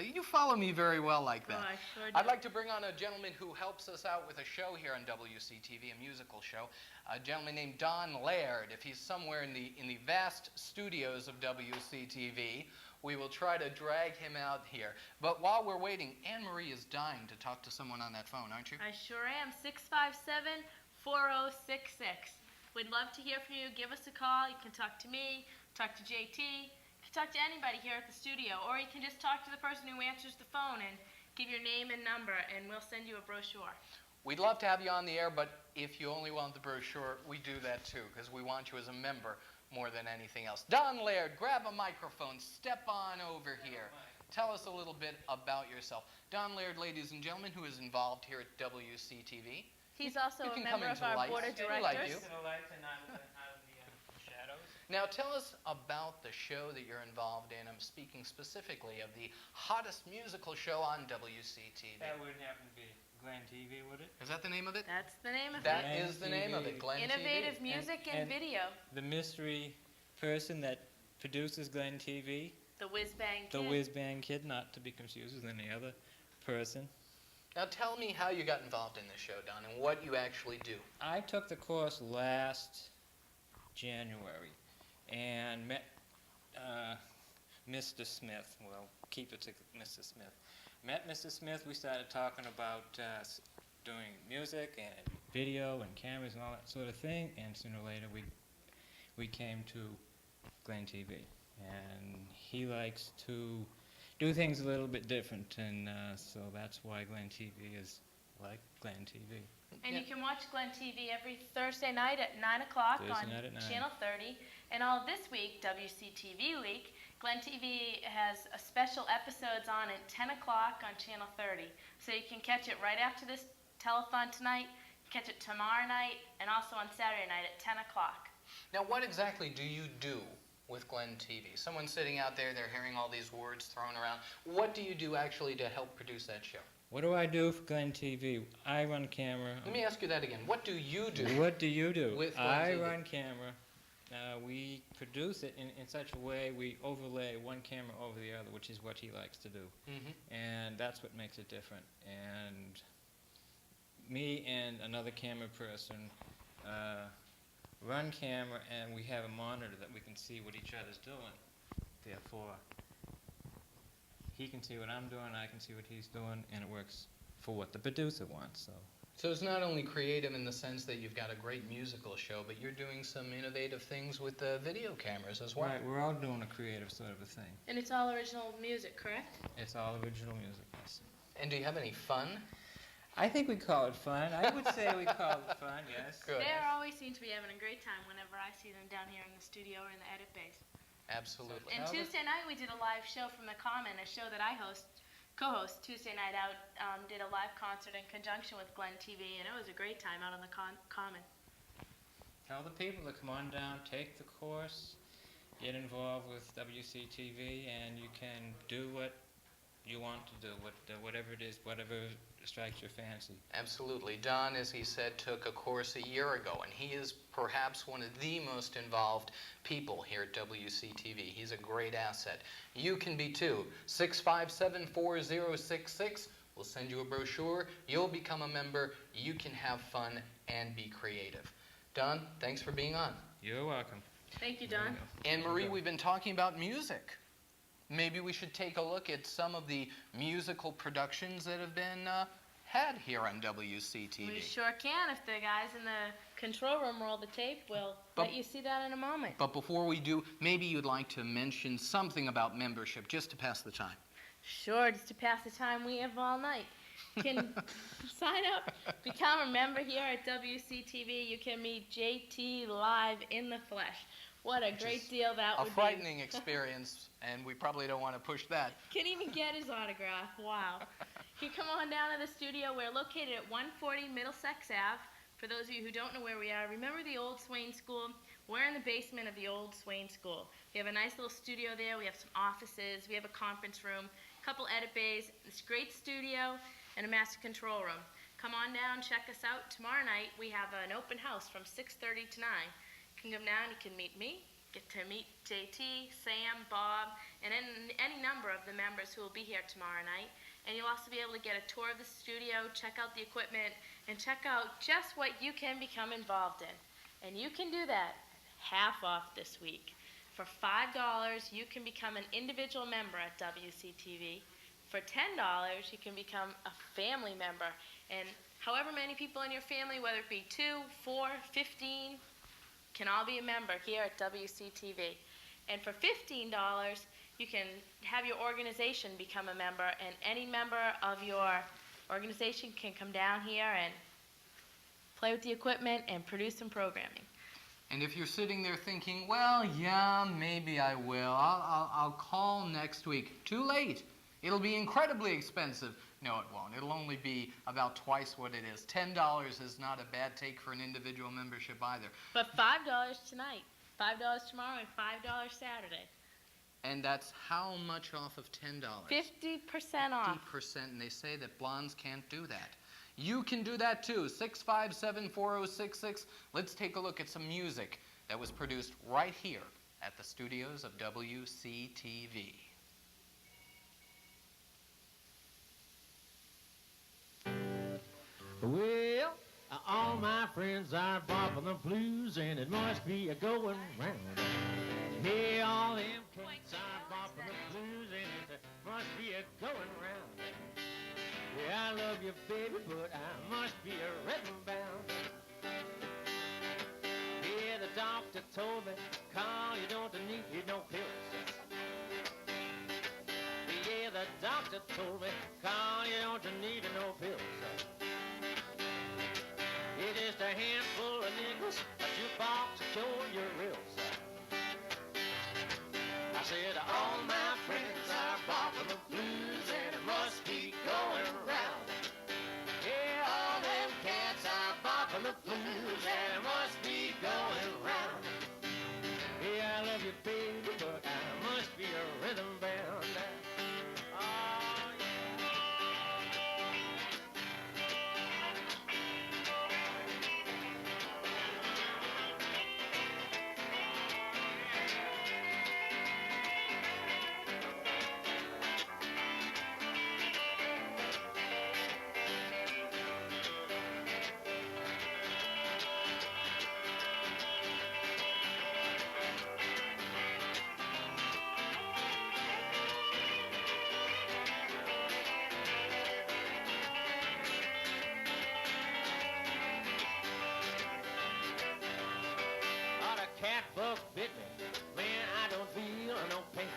You follow me very well like that. Oh, I sure do. I'd like to bring on a gentleman who helps us out with a show here on WCTV, a musical show, a gentleman named Don Laird. If he's somewhere in the vast studios of WCTV, we will try to drag him out here. But while we're waiting, Anne-Marie is dying to talk to someone on that phone, aren't you? I sure am. 657-4066. We'd love to hear from you. Give us a call. You can talk to me, talk to JT. Talk to anybody here at the studio, or you can just talk to the person who answers the phone and give your name and number, and we'll send you a brochure. We'd love to have you on the air, but if you only want the brochure, we do that too, because we want you as a member more than anything else. Don Laird, grab a microphone, step on over here. Tell us a little bit about yourself. Don Laird, ladies and gentlemen, who is involved here at WCTV. He's also a can come member of into our lights. board of We like directors. you. Now tell us about the show that you're involved in. I'm speaking specifically of the hottest musical show on WCTV. That wouldn't happen to be Glen TV, would it? Is that the name of it? That's the name of That it. is the name of it, Glen Innovative TV. music and video. The mystery person that produces Glen TV, The Whiz Bang Kid. the whiz bang kid, not to be confused with any other person. Now tell me how you got involved in this show, Don, and what you actually do. I took the course last January and met Mr. Smith. Well, keep it to Mr. Smith. Met Mr. Smith. We started talking about doing music and video and cameras and all that sort of thing. And sooner or later, we came to Glenn TV, and he likes to do things a little bit different, and so that's why Glenn TV is like Glenn TV. And you can watch Glenn TV every Thursday night at 9 o'clock on Thursday night at 9. Channel 30. And all of this week, WCTV week, Glenn TV has a special episodes on at 10 o'clock on Channel 30. So you can catch it right after this telethon tonight, catch it tomorrow night, and also on Saturday night at 10 o'clock. Now, what exactly do you do with Glenn TV? Someone's sitting out there, they're hearing all these words thrown around. What do you do actually to help produce that show? What do I do for Glenn TV? I run camera. Let me ask you that again. What do you do? What do you do? With Glenn I TV? run camera. We produce it in such a way we overlay one camera over the other, which is what he likes to do. And that's what makes it different. And me and another camera person run camera, and we have a monitor that we can see what each other's doing. Therefore, he can see what I'm doing, I can see what he's doing, and it works for what the producer wants. So it's not only creative in the sense that you've got a great musical show, but you're doing some innovative things with the video cameras as well. Right, we're all doing a creative sort of a thing. And it's all original music, correct? It's all original music, yes. And do you have any fun? I think we call it fun. I would say we call it fun, yes. Good. They always seem to be having a great time whenever I see them down here in the studio or in the edit bays. Absolutely. And Tuesday night we did a live show from the Common, a show that I co-host Tuesday Night Out, did a live concert in conjunction with Glenn TV, and it was a great time out on the Common. Tell the people to come on down, take the course, get involved with WCTV, and you can do what you want to do, whatever it is, whatever strikes your fancy. Absolutely. Don, as he said, took a course a year ago, and he is perhaps one of the most involved people here at WCTV. He's a great asset. You can be too. 657-4066. We'll send you a brochure. You'll become a member. You can have fun and be creative. Don, thanks for being on. You're welcome. Thank you, Don. Anne Marie, we've been talking about music. Maybe we should take a look at some of the musical productions that have been had here on WCTV. We sure can. If the guys in the control room roll the tape, we'll let you see that in a moment. But before we do, maybe you'd like to mention something about membership, just to pass the time. Sure, just to pass the time we have all night. You can sign up, become a member here at WCTV. You can meet JT live in the flesh. What a great deal that would be. A frightening experience, and we probably don't want to push that. Can even get his autograph. Wow. You come on down to the studio. We're located at 140 Middlesex Ave. For those of you who don't know where we are, remember the old Swain School? We're in the basement of the old Swain School. We have a nice little studio there. We have some offices. We have a conference room, a couple edit bays, this great studio, and a master control room. Come on down, check us out. Tomorrow night, we have an open house from 6:30 to 9. You can come down, you can meet me, get to meet JT, Sam, Bob, and any number of the members who will be here tomorrow night. And you'll also be able to get a tour of the studio, check out the equipment, and check out just what you can become involved in. And you can do that half off this week. For $5, you can become an individual member at WCTV. For $10, you can become a family member. And however many people in your family, whether it be 2, 4, 15, can all be a member here at WCTV. And for $15, you can have your organization become a member, and any member of your organization can come down here and play with the equipment and produce some programming. And if you're sitting there thinking, well, yeah, maybe I will. I'll call next week. Too late. It'll be incredibly expensive. No, it won't. It'll only be about twice what it is. $10 is not a bad take for an individual membership either. But $5 tonight, $5 tomorrow, and $5 Saturday. And that's how much off of $10? 50% off. 50%, and they say that blondes can't do that. You can do that too. 657-4066. Let's take a look at some music that was produced right here at the studios of WCTV. Well, all my friends are bopping the blues, and it must be a going round. Hey, all them cats are bopping the blues, and it must be a going round. Yeah, I love you, baby, but I must be a written bound. Yeah, the doctor told me, call, you don't need told me, Carl, you don't need no pills. It's just a handful of nickels, a jukebox to cure your ills. I said, all my friends are Buffalo Blues, and it must be going round. Yeah, all them cats are Buffalo Blues, and it must be going round. Yeah, I love you, baby, but I must be a rhythm bound. Oh, yeah. Oh, the cat bug bit me. Man, I don't feel no pain.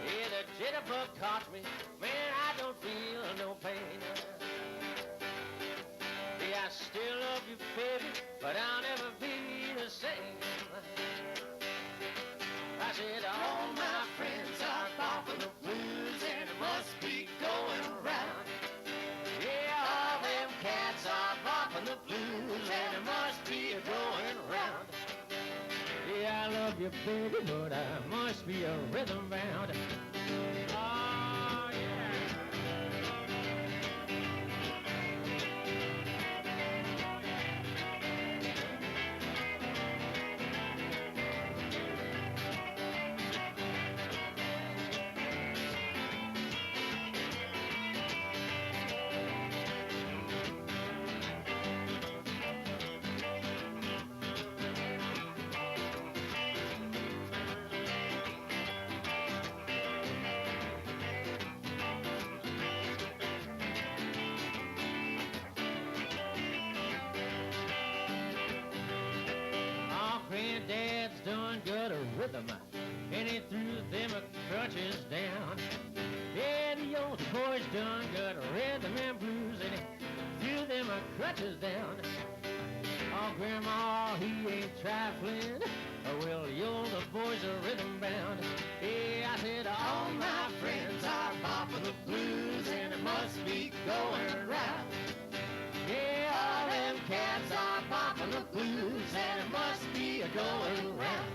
Yeah, the jitterbug caught me. Man, I don't feel no pain. Yeah, I still love you, baby, but I'll never be the same. I said, all my friends are Buffalo Blues, and it must be going around. Yeah, all them cats are Buffalo Blues, and it must be going around. Yeah, I love you, baby, but I must be a rhythm bound. Oh, yeah. Oh, Granddad's done got a rhythm, and he threw them crutches down. Yeah, the old boy's done got a rhythm and blues, and he threw them crutches down. Oh, Grandma, he ain't trifling. Oh, well, the older boy's a rhythm bound. Yeah, I said, all my friends are Buffalo Blues, and it must be going round. Yeah, all them cats are Buffalo Blues, and it must be going round.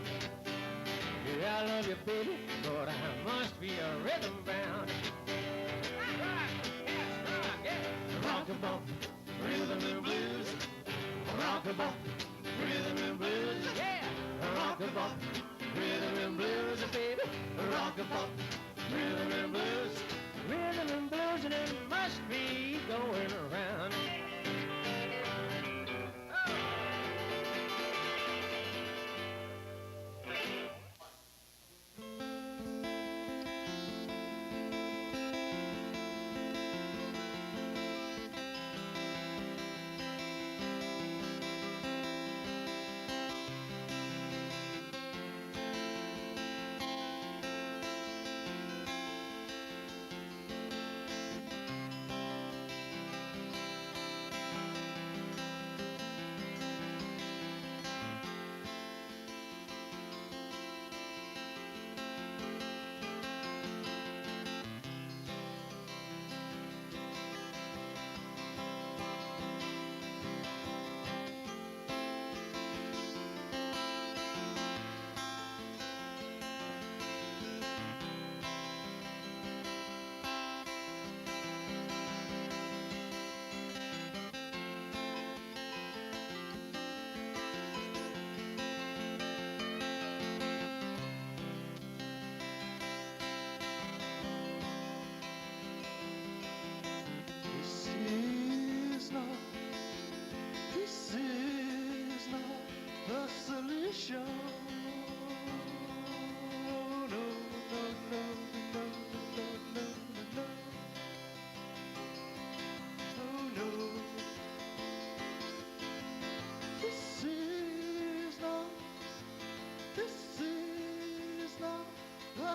Yeah, I love you, baby, but I must be a rhythm bound. Rock-a-bump, rhythm and blues. Rock-a-bump, rhythm and blues. Yeah, rock-a-bump, rhythm and blues, baby. Rock-a-bump, rhythm and blues. Rhythm and blues, and it must be going around.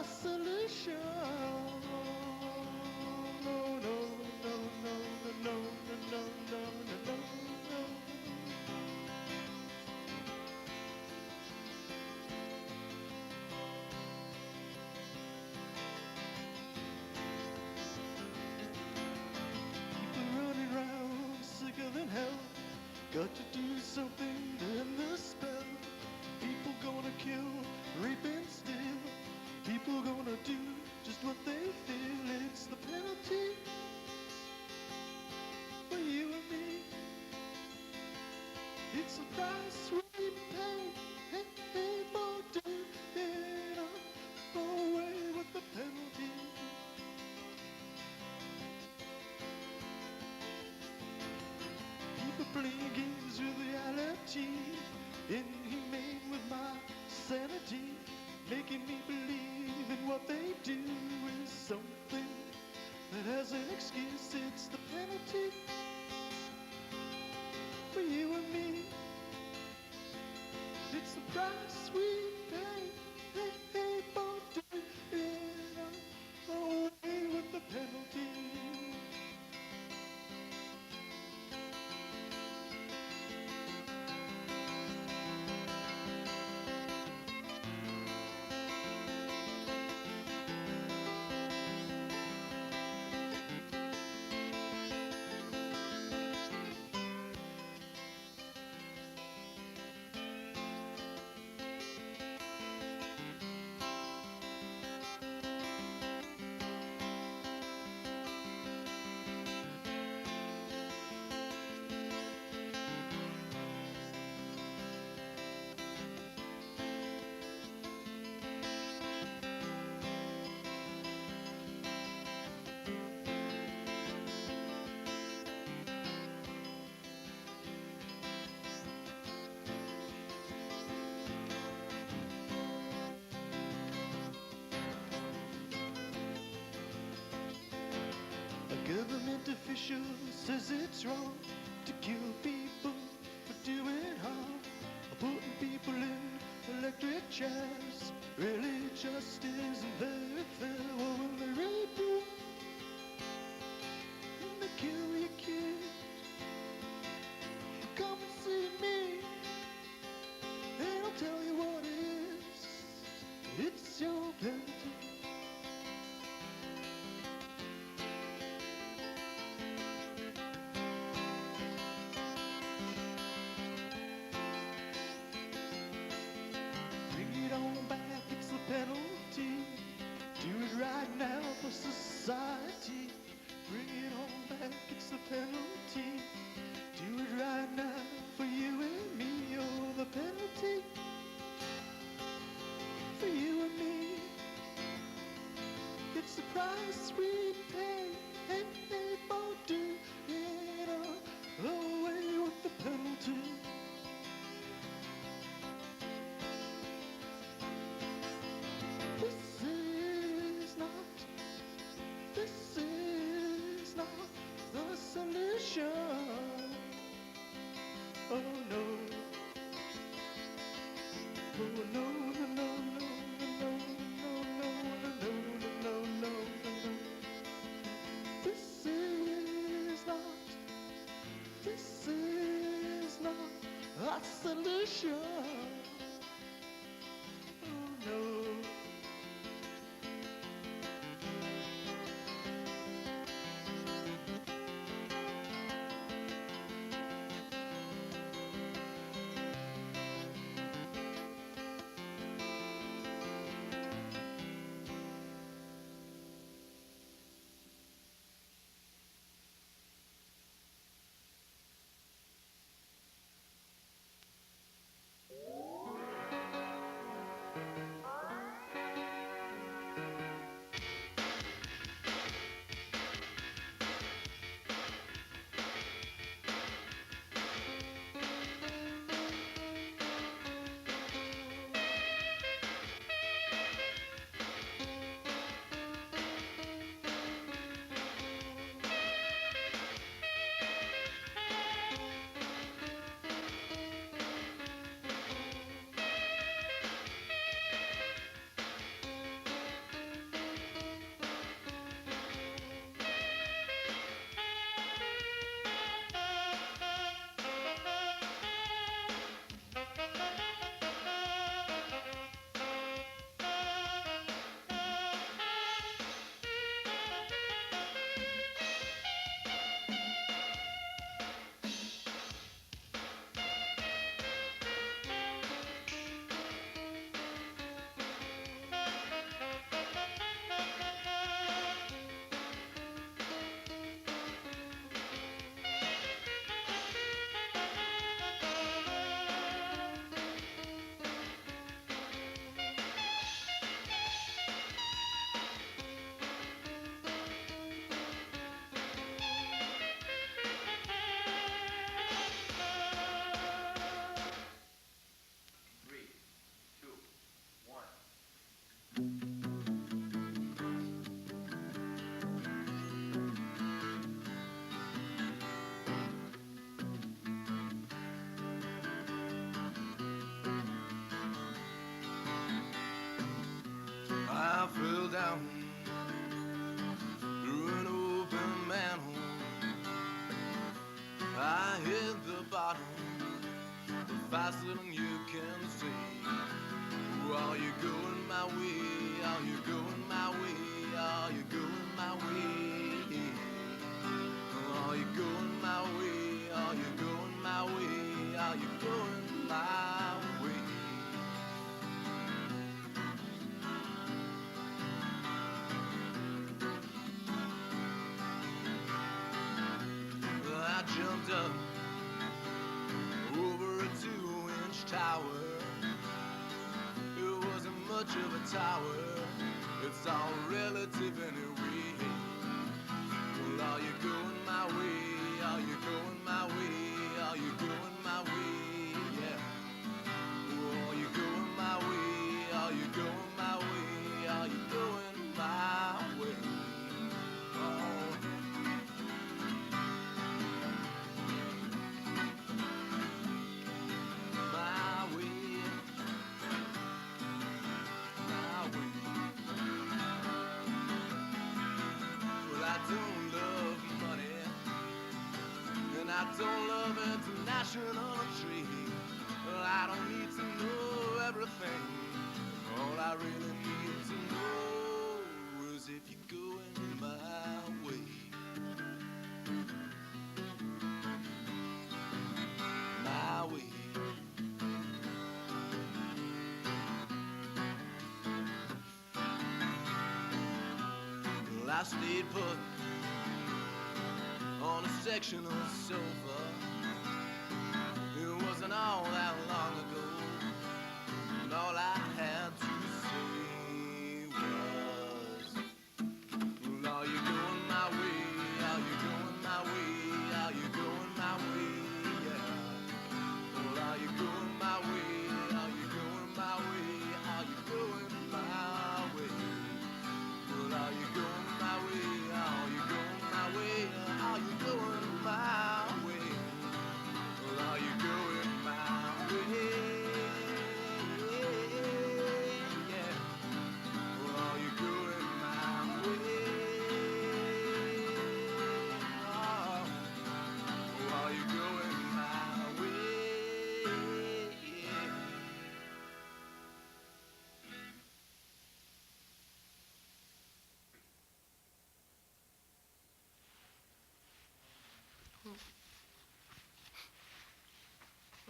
a solution. No, no, no, no, no, no, no, no, no, no, no. People running round sicker than hell. Got to do something to end the spell. People gonna kill, rape and steal. People gonna do just what they feel. It's the penalty for you and me. It's the price we pay, hey, hey, for doing it away with the penalty. People playing games with reality, inhumane with my sanity, making me believe in what they do is something that has an excuse. It's the penalty for you and me. It's the price we pay, hey, hey, for doing it away with the penalty. A government official says it's wrong to kill people for doing harm, putting people in electric chairs. Really just isn't very fair. Well, when they rape you, when they kill your kid, come and see me, and I'll tell you what it is. It's your penalty. Bring it on back, it's the penalty. Do it right now for society. Bring it on back, it's the penalty. Do it right now for you and me. Oh, the penalty for you and me. It's the price we pay, hey, hey, for doing it away with the penalty. This is not the solution. Oh no. Oh no, no, no, no, no, no, no, no, no, no, no, no. This is not a solution. Oh no. I fell down through an open manhole. I hit the bottom faster than you can see. Are you going my way? Are you going my way? Are you going my way? Are you going my way? Are you going my way? Are you going my way? I jumped up over a 2-inch tower. It wasn't much of a tower. It's all relative anyway. Well, are you going my way? Are you going my way? Are you going my way? Yeah. Oh, are you going my way? Are you going my way? Are you going my way? Oh. My way. My way. Well, I don't love money, and I don't love international trade. Well, I don't need to know everything. All I really need to know is if you're going my way. My way. Well, I stayed put on a sectional sofa. It wasn't all that long ago, and all I had to say was, well, are you going my way? Are you going my way? Are you going my way? Yeah. Well, are you going my way? Are you going my way? Are you going my way? Well, are you going my way? Are you going my way? Are you going my way? Well, are you going my way? Yeah. Well, are you going my way? Oh. Well, are you going my way?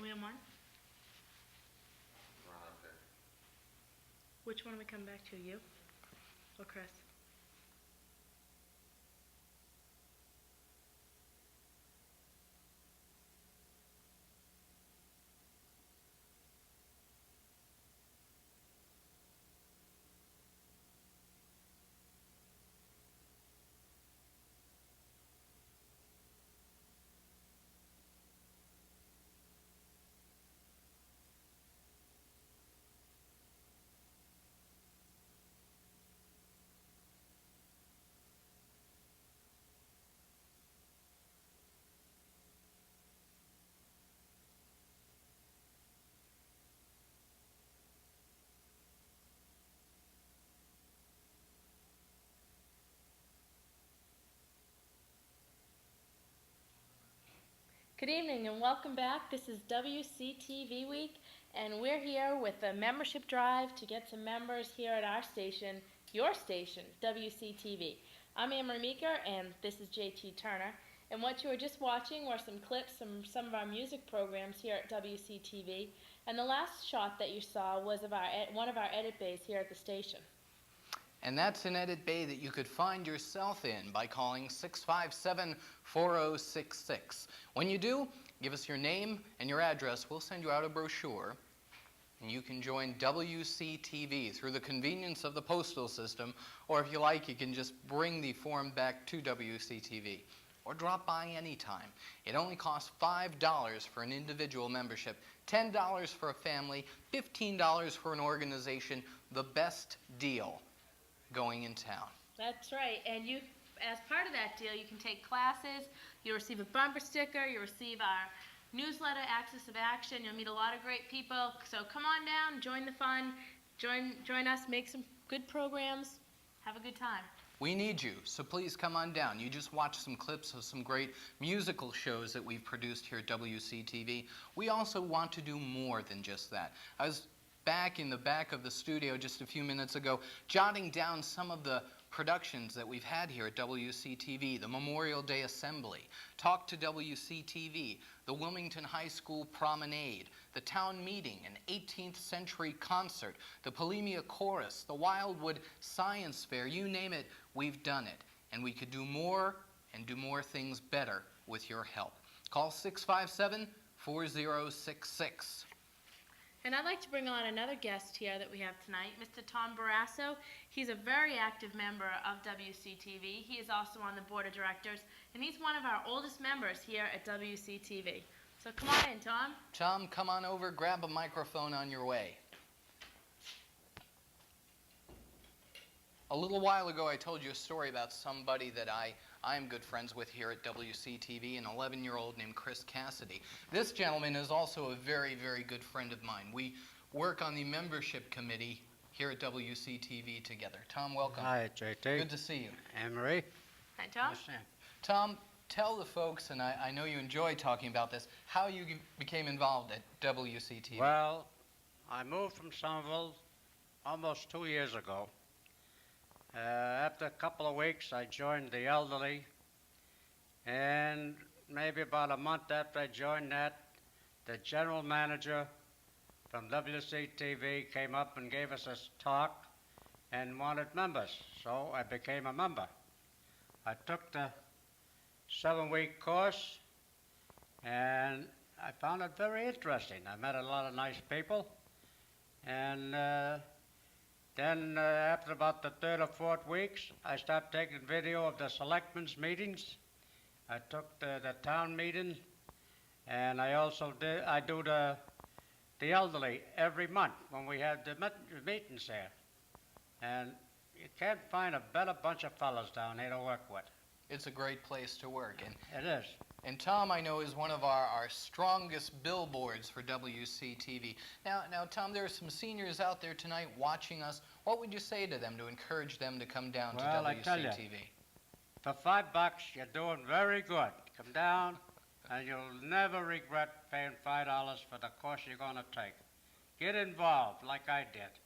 We on one? Which one are we coming back to, you or Chris? Good evening and welcome back. This is WCTV Week, and we're here with a membership drive to get some members here at our station, your station, WCTV. I'm Amory Meeker, and this is JT Turner. And what you were just watching were some clips from some of our music programs here at WCTV. And the last shot that you saw was of one of our edit bays here at the station. And that's an edit bay that you could find yourself in by calling 657-4066. When you do, give us your name and your address. We'll send you out a brochure, and you can join WCTV through the convenience of the postal system, or if you like, you can just bring the form back to WCTV. or drop by anytime. It only costs $5 for an individual membership, $10 for a family, $15 for an organization. The best deal going in town. That's right. And you, as part of that deal, you can take classes, you'll receive a bumper sticker, you'll receive our newsletter, Axis of Action. You'll meet a lot of great people. So come on down, join the fun, join us, make some good programs, have a good time. We need you, so please come on down. You just watched some clips of some great musical shows that we've produced here at WCTV. We also want to do more than just that. I was back in the back of the studio just a few minutes ago, jotting down some of the productions that we've had here at WCTV, the Memorial Day Assembly, Talk to WCTV, the Wilmington High School Promenade, the Town Meeting, an 18th century concert, the Polemia Chorus, the Wildwood Science Fair, you name it, we've done it. And we could do more and do more things better with your help. Call 657-4066. And I'd like to bring on another guest here that we have tonight, Mr. Tom Barrasso. He's a very active member of WCTV. He is also on the board of directors, and he's one of our oldest members here at WCTV. So come on in, Tom. Tom, come on over, grab a microphone on your way. A little while ago, I told you a story about somebody that I am good friends with here at WCTV, an 11-year-old named Chris Cassidy. This gentleman is also a very, very good friend of mine. We work on the membership committee here at WCTV together. Tom, welcome. Hi, JT. Good to see you. Anne-Marie. Hi, Tom. Tom, tell the folks, and I know you enjoy talking about this, how you became involved at WCTV. Well, I moved from Somerville almost 2 years ago. After a couple of weeks, I joined the elderly, and maybe about a month after I joined that, the general manager from WCTV came up and gave us a talk and wanted members, so I became a member. I took the 7-week course, and I found it very interesting. I met a lot of nice people, and then after about the 3rd or 4th weeks, I started taking video of the selectmen's meetings. I took the town meeting, and I also do the elderly every month when we have the meetings there. And you can't find a better bunch of fellows down here to work with. It's a great place to work. And it is. And Tom, I know, is one of our strongest billboards for WCTV. Now, Tom, there are some seniors out there tonight watching us. What would you say to them to encourage them to come down to WCTV? I tell you, for $5, you're doing very good. Come down, and you'll never regret paying $5 for the course you're going to take. Get involved like I did.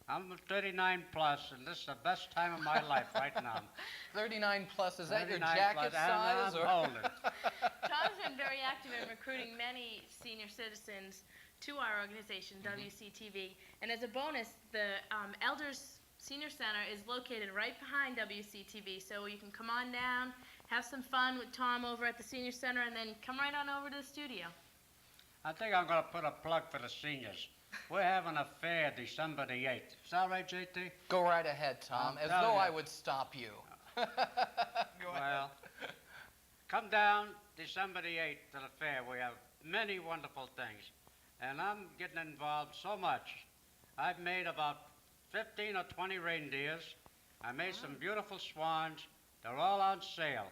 I'm 39 plus, and this is the best time of my life right now. 39 plus, is that your jacket size? I'm holding. Tom's been very active in recruiting many senior citizens to our organization, WCTV. And as a bonus, the Elders Senior Center is located right behind WCTV, so you can come on down, have some fun with Tom over at the Senior Center, and then come right on over to the studio. I think I'm going to put a plug for the seniors. We're having a fair December the 8th. Is that right, JT? Go right ahead, Tom, as though I would stop you. Go well, come down December the 8th to the fair. We have many wonderful things. And I'm getting involved so much. I've made about 15 or 20 reindeers. I made some beautiful swans. They're all on sale.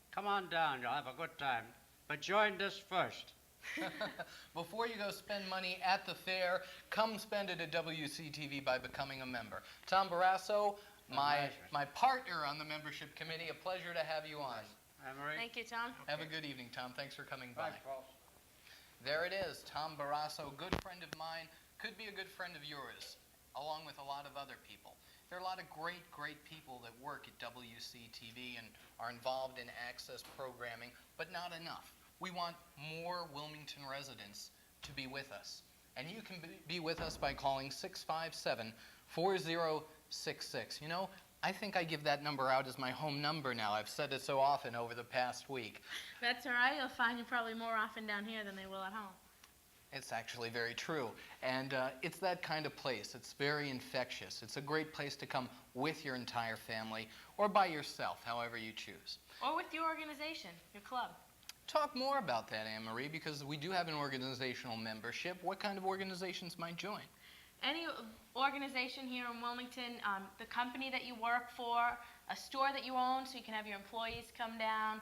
Come on down. You'll have a good time. But join this first. Before you go spend money at the fair, come spend it at WCTV by becoming a member. Tom Barrasso, my partner on the membership committee, a pleasure to have you on. Anne-Marie. Thank you, Tom. Have a good evening, Tom. Thanks for coming by. Thanks, Paul. There it is, Tom Barrasso, good friend of mine, could be a good friend of yours, along with a lot of other people. There are a lot of great, great people that work at WCTV and are involved in access programming, but not enough. We want more Wilmington residents to be with us. And you can be with us by calling 657-4066. You know, I think I give that number out as my home number now. I've said it so often over the past week. That's all right. You'll find you probably more often down here than they will at home. It's actually very true. And it's that kind of place. It's very infectious. It's a great place to come with your entire family or by yourself, however you choose. Or with your organization, your club. Talk more about that, Anne-Marie, because we do have an organizational membership. What kind of organizations might join? Any organization here in Wilmington, the company that you work for, a store that you own so you can have your employees come down,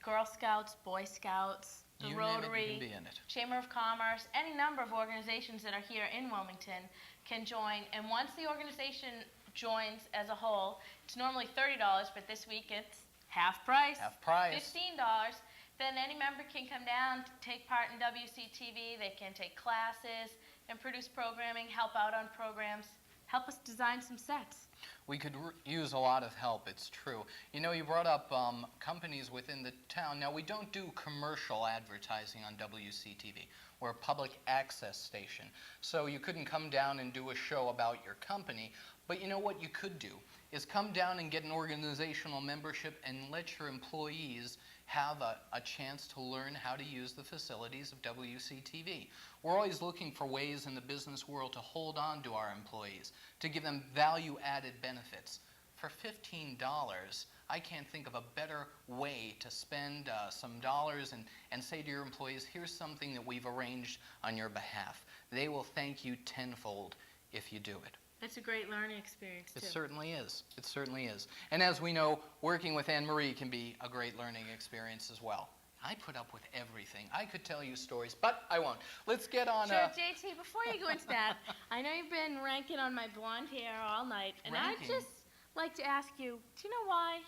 Girl Scouts, Boy Scouts, the You name it, you Rotary, can be in it. Chamber of Commerce, any number of organizations that are here in Wilmington can join. And once the organization joins as a whole, it's normally $30, but this week it's half price. Half price. $15. Then any member can come down, take part in WCTV. They can take classes and produce programming, help out on programs, help us design some sets. We could use a lot of help, it's true. You know, you brought up companies within the town. Now, we don't do commercial advertising on WCTV. We're a public access station. So you couldn't come down and do a show about your company. But you know what you could do is come down and get an organizational membership and let your employees have a chance to learn how to use the facilities of WCTV. We're always looking for ways in the business world to hold on to our employees, to give them value-added benefits. For $15, I can't think of a better way to spend some dollars and say to your employees, here's something that we've arranged on your behalf. They will thank you tenfold if you do it. It's a great learning experience, too. It certainly is. It certainly is. And as we know, working with Anne-Marie can be a great learning experience as well. I put up with everything. I could tell you stories, but I won't. Let's get on... Sure, JT, before you go into that, I know you've been ranking on my blonde hair all night, and I'd just like to ask you, do you know why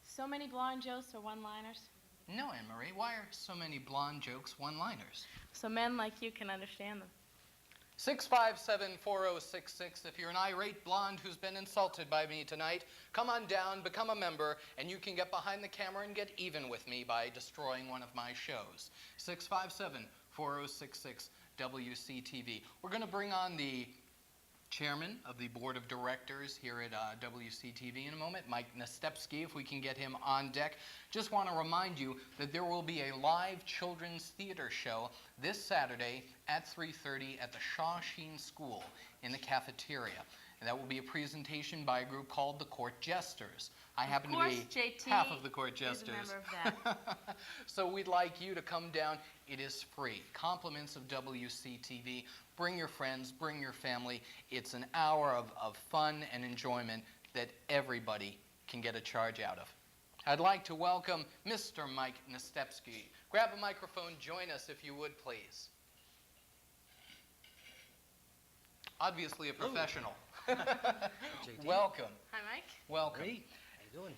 so many blonde jokes are one-liners? No, Anne-Marie. Why are so many blonde jokes one-liners? So men like you can understand them. 657-4066. If you're an irate blonde who's been insulted by me tonight, come on down, become a member, and you can get behind the camera and get even with me by destroying one of my shows. 657-4066 WCTV. We're going to bring on the chairman of the board of directors here at WCTV in a moment, Mike Nastepsky, if we can get him on deck. Just want to remind you that there will be a live children's theater show this Saturday at 3:30 at the Shaw Sheen School in the cafeteria. And that will be a presentation by a group called the Court Jesters. I happen to be half of the Court Jesters. Is a member of that. So we'd like you to come down. It is free. Compliments of WCTV. Bring your friends, bring your family. It's an hour of fun and enjoyment that everybody can get a charge out of. I'd like to welcome Mr. Mike Nastepsky. Grab a microphone, join us if you would, please. Obviously a professional. Welcome. Hi, Mike. Welcome. Great. How you doing?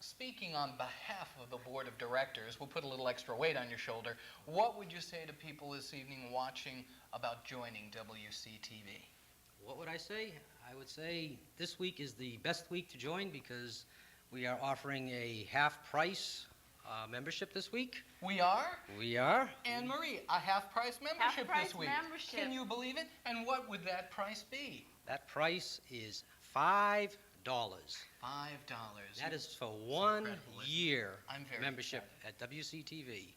Speaking on behalf of the board of directors, we'll put a little extra weight on your shoulder. What would you say to people this evening watching about joining WCTV? What would I say? I would say this week is the best week to join because we are offering a half-price membership this week. We are? We are. Anne-Marie, a half-price membership Half-price this week. membership. Can you believe it? And what would that price be? That price is $5. $5. That is for 1 year I'm very membership at WCTV.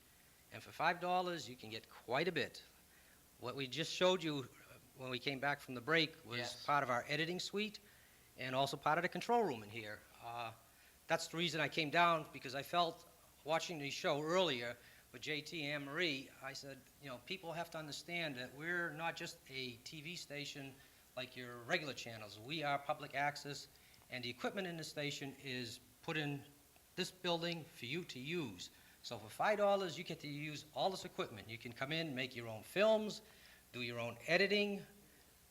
And for $5, you can get quite a bit. What we just showed you when we came back from the break was part of our editing suite and also part of the control room in here. That's the reason I came down, because I felt, watching the show earlier with JT and Anne-Marie, I said, you know, people have to understand that we're not just a TV station like your regular channels. We are public access, and the equipment in the station is put in this building for you to use. So for $5, you get to use all this equipment. You can come in, make your own films, do your own editing.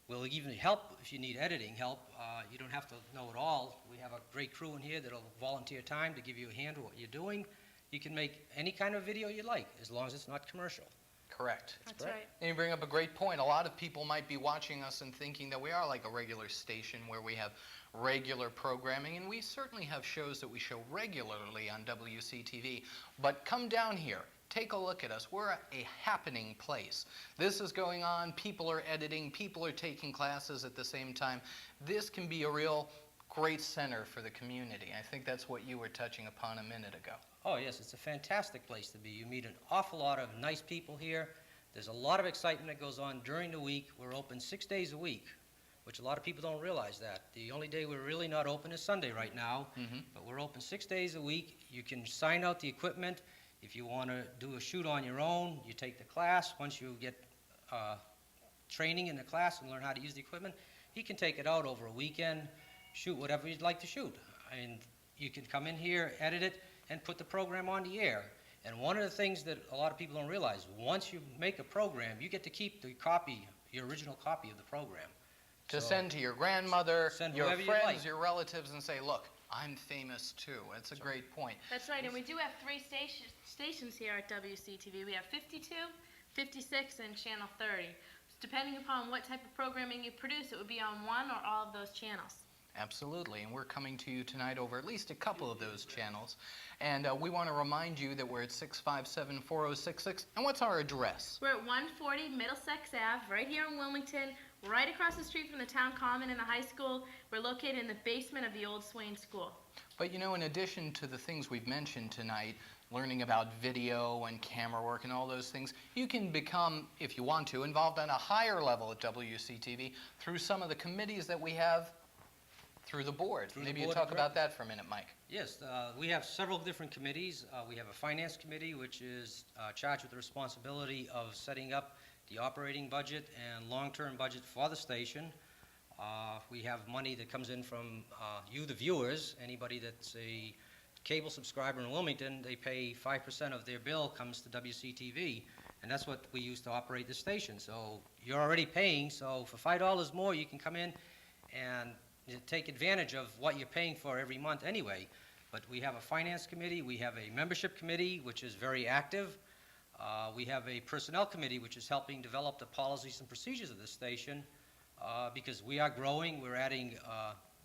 We'll even help if you need editing help. You don't have to know it all. We have a great crew in here that'll volunteer time to give you a hand with what you're doing. You can make any kind of video you like, as long as it's not commercial. Correct. That's right. And you bring up a great point. A lot of people might be watching us and thinking that we are like a regular station where we have regular programming, and we certainly have shows that we show regularly on WCTV. But come down here. Take a look at us. We're a happening place. This is going on. People are editing. People are taking classes at the same time. This can be a real great center for the community. I think that's what you were touching upon a minute ago. Oh, yes, it's a fantastic place to be. You meet an awful lot of nice people here. There's a lot of excitement that goes on during the week. We're open 6 days a week, which a lot of people don't realize that. The only day we're really not open is Sunday right now, but we're open 6 days a week. You can sign out the equipment. If you want to do a shoot on your own, you take the class. Once you get training in the class and learn how to use the equipment, you can take it out over a weekend, shoot whatever you'd like to shoot. And you can come in here, edit it, and put the program on the air. And one of the things that a lot of people don't realize, once you make a program, you get to keep the copy, your original copy of the program. To send to your grandmother, your whoever you friends, like. your relatives, and say, look, I'm famous too. That's a great point. That's right, and we do have 3 stations here at WCTV. We have 52, 56, and Channel 30. Depending upon what type of programming you produce, it would be on one or all of those channels. Absolutely, and we're coming to you tonight over at least a couple of those channels. And we want to remind you that we're at 657-4066. And what's our address? We're at 140 Middlesex Ave, right here in Wilmington, right across the street from the town common and the high school. We're located in the basement of the old Swain School. But you know, in addition to the things we've mentioned tonight, learning about video and camera work and all those things, you can become, if you want to, involved on a higher level at WCTV through some of the committees that we have through the board. Maybe you talk about that for a minute, Mike. Yes, we have several different committees. We have a finance committee, which is charged with the responsibility of setting up the operating budget and long-term budget for the station. We have money that comes in from you, the viewers. Anybody that's a cable subscriber in Wilmington, they pay 5% of their bill comes to WCTV, and that's what we use to operate the station. So you're already paying, so for $5 more, you can come in and take advantage of what you're paying for every month anyway. But we have a finance committee, we have a membership committee, which is very active. We have a personnel committee, which is helping develop the policies and procedures of the station, because we are growing. We're adding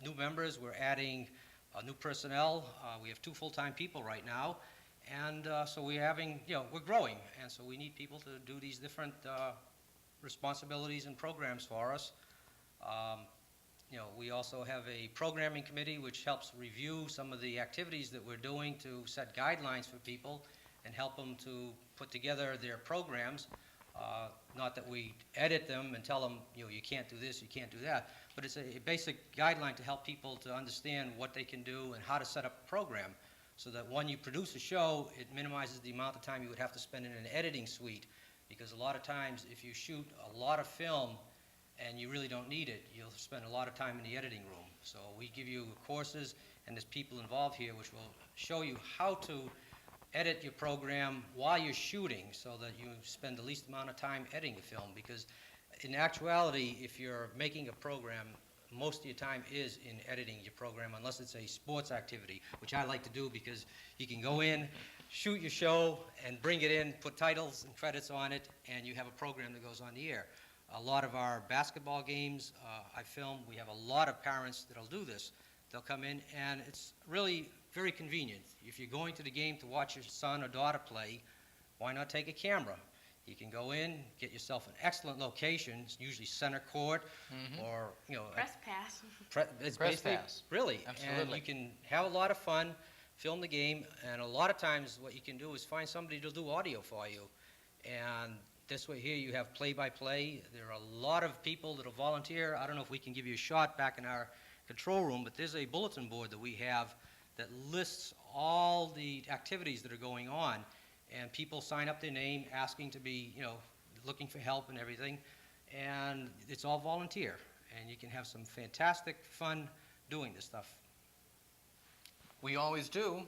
new members, we're adding new personnel. We have 2 full-time people right now, and so we're having, we're growing, and so we need people to do these different responsibilities and programs for us. We also have a programming committee which helps review some of the activities that we're doing to set guidelines for people and help them to put together their programs. Not that we edit them and tell them, you can't do this, you can't do that, but it's a basic guideline to help people to understand what they can do and how to set up a program, so that when you produce a show, it minimizes the amount of time you would have to spend in an editing suite. Because a lot of times, if you shoot a lot of film and you really don't need it, you'll spend a lot of time in the editing room. So we give you courses, and there's people involved here which will show you how to edit your program while you're shooting, so that you spend the least amount of time editing a film. Because in actuality, if you're making a program, most of your time is in editing your program, unless it's a sports activity, which I like to do, because you can go in, shoot your show, and bring it in, put titles and credits on it, and you have a program that goes on the air. A lot of our basketball games I film, we have a lot of parents that'll do this. They'll come in, and it's really very convenient. If you're going to the game to watch your son or daughter play, why not take a camera? You can go in, get yourself an excellent location, it's usually center court, or, Press pass. It's Press basically, pass. really. Absolutely. And you can have a lot of fun, film the game, and a lot of times what you can do is find somebody to do audio for you. And this way here you have play-by-play. There are a lot of people that will volunteer. I don't know if we can give you a shot back in our control room, but there's a bulletin board that we have that lists all the activities that are going on. And people sign up their name asking to be, looking for help and everything. And it's all volunteer. And you can have some fantastic fun doing this stuff. We always do.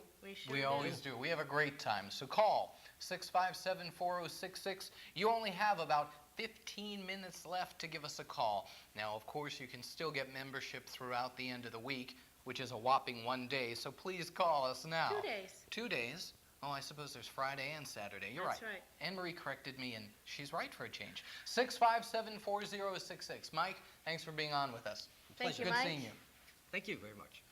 We always do. We have a great time. So call 657-4066. You only have about 15 minutes left to give us a call. Now, of course, you can still get membership throughout the end of the week, which is a whopping 1 day. So please call us now. 2 days. 2 days? Oh, I suppose there's Friday and Saturday. You're That's right. right. Anne-Marie corrected me, and she's right for a change. 657-4066. Mike, thanks for being on with us. Thank you, Good Mike. seeing you. Thank you very much.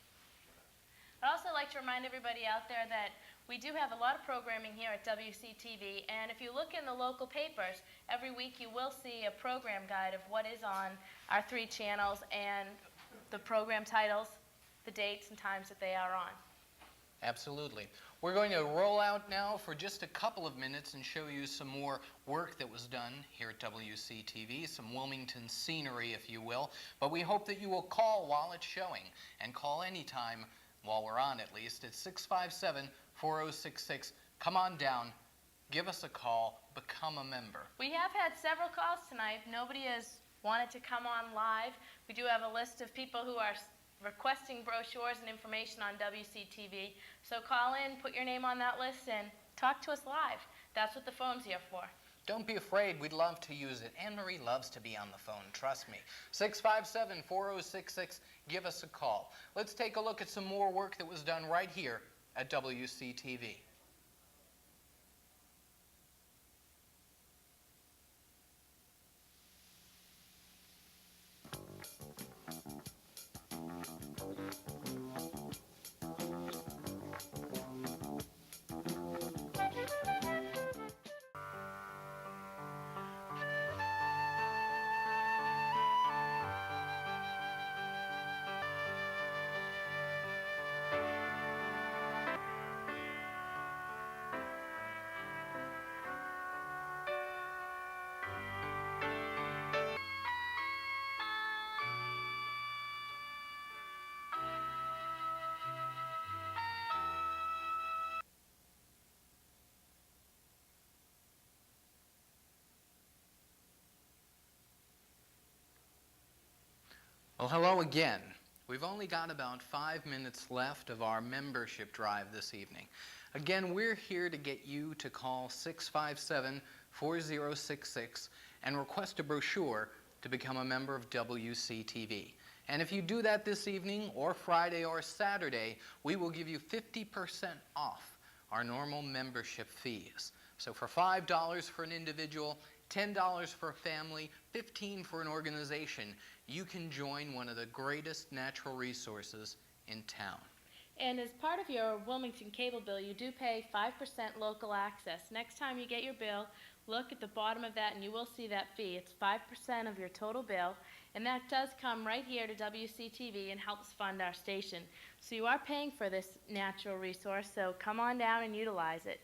I'd also like to remind everybody out there that we do have a lot of programming here at WCTV, and if you look in the local papers, every week you will see a program guide of what is on our 3 channels and the program titles, the dates and times that they are on. Absolutely. We're going to roll out now for just a couple of minutes and show you some more work that was done here at WCTV, some Wilmington scenery, if you will. But we hope that you will call while it's showing, and call anytime while we're on at least. It's 657-4066. Come on down, give us a call, become a member. We have had several calls tonight. Nobody has wanted to come on live. We do have a list of people who are requesting brochures and information on WCTV. So call in, put your name on that list, and talk to us live. That's what the phone's here for. Don't be afraid. We'd love to use it. Anne-Marie loves to be on the phone. Trust me. 657-4066. Give us a call. Let's take a look at some more work that was done right here at WCTV. Well, hello again. We've only got about 5 minutes left of our membership drive this evening. Again, we're here to get you to call 657-4066 and request a brochure to become a member of WCTV. And if you do that this evening, or Friday, or Saturday, we will give you 50% off our normal membership fees. So for $5 for an individual, $10 for a family, $15 for an organization, you can join one of the greatest natural resources in town. And as part of your Wilmington cable bill, you do pay 5% local access. Next time you get your bill, look at the bottom of that and you will see that fee. It's 5% of your total bill, and that does come right here to WCTV and helps fund our station. So you are paying for this natural resource, so come on down and utilize it.